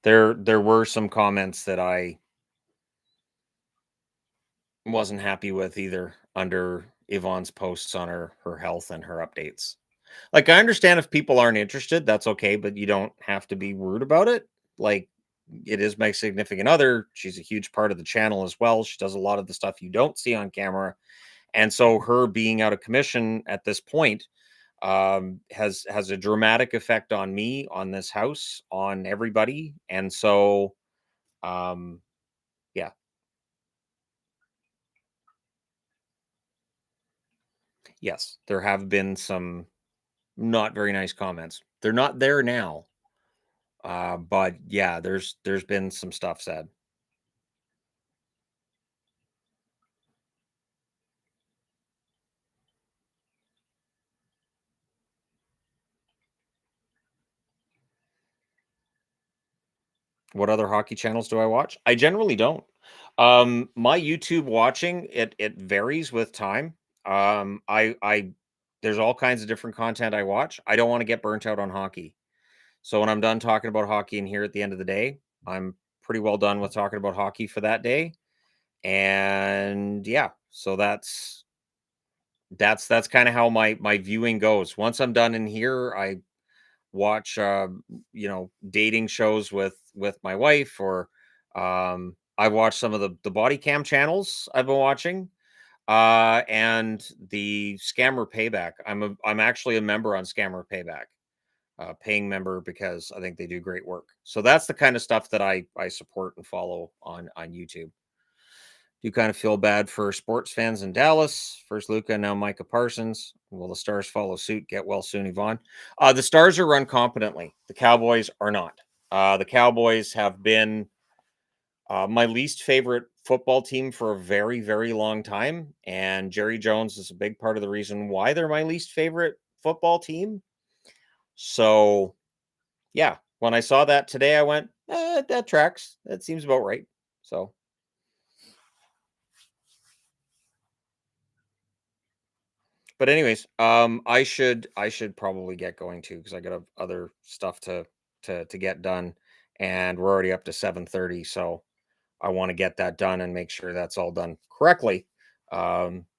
There were some comments that I wasn't happy with either under Yvonne's posts on her health and her updates. Like, I understand if people aren't interested, that's okay, but you don't have to be rude about it. Like, it is my significant other. She's a huge part of the channel as well. She does a lot of the stuff you don't see on camera. And so her being out of commission at this point has a dramatic effect on me, on this house, on everybody. And so um yeah, yes, there have been some not very nice comments. They're not there now. But yeah, there's been some stuff said. What other hockey channels do I watch? I generally don't. My YouTube watching, it varies with time. I there's all kinds of different content I watch. I don't want to get burnt out on hockey. So when I'm done talking about hockey in here at the end of the day, I'm pretty well done with talking about hockey for that day. And yeah, so that's kind of how my viewing goes. Once I'm done in here, I watch dating shows with my wife, or I watch some of the body cam channels I've been watching, and the Scammer Payback. I'm actually a member on Scammer Payback, paying member, because I think they do great work. So that's the kind of stuff that I support and follow on YouTube. Do kind of feel bad for sports fans in Dallas. First Luca, now Micah Parsons. Will the Stars follow suit? Get well soon, Yvonne. The Stars are run competently. The Cowboys are not. The Cowboys have been my least favorite football team for a very, very long time. And Jerry Jones is a big part of the reason why they're my least favorite football team. So, yeah, when I saw that today, I went, that tracks. That seems about right. So, but anyways, I should probably get going too, because I got other stuff to get done, and we're already up to 7:30, so I want to get that done and make sure that's all done correctly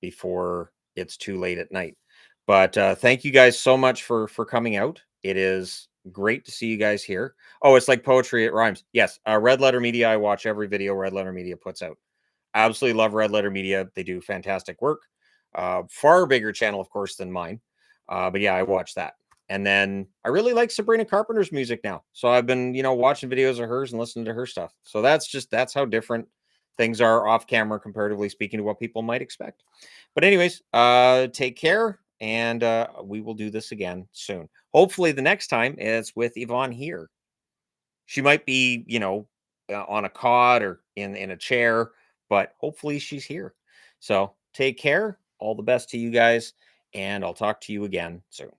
before it's too late at night. But thank you guys so much for coming out. It is great to see you guys here. Oh, it's like poetry, it rhymes. Yes, Red Letter Media. I watch every video Red Letter Media puts out. Absolutely love Red Letter Media. They do fantastic work. Far bigger channel, of course, than mine. But yeah, I watch that. And then I really like Sabrina Carpenter's music now. So I've been, watching videos of hers and listening to her stuff. So that's how different things are off camera, comparatively speaking, to what people might expect. But anyways, take care, and we will do this again soon. Hopefully the next time it's with Yvonne here. She might be, on a cot or in a chair, but hopefully she's here. So take care. All the best to you guys, and I'll talk to you again soon.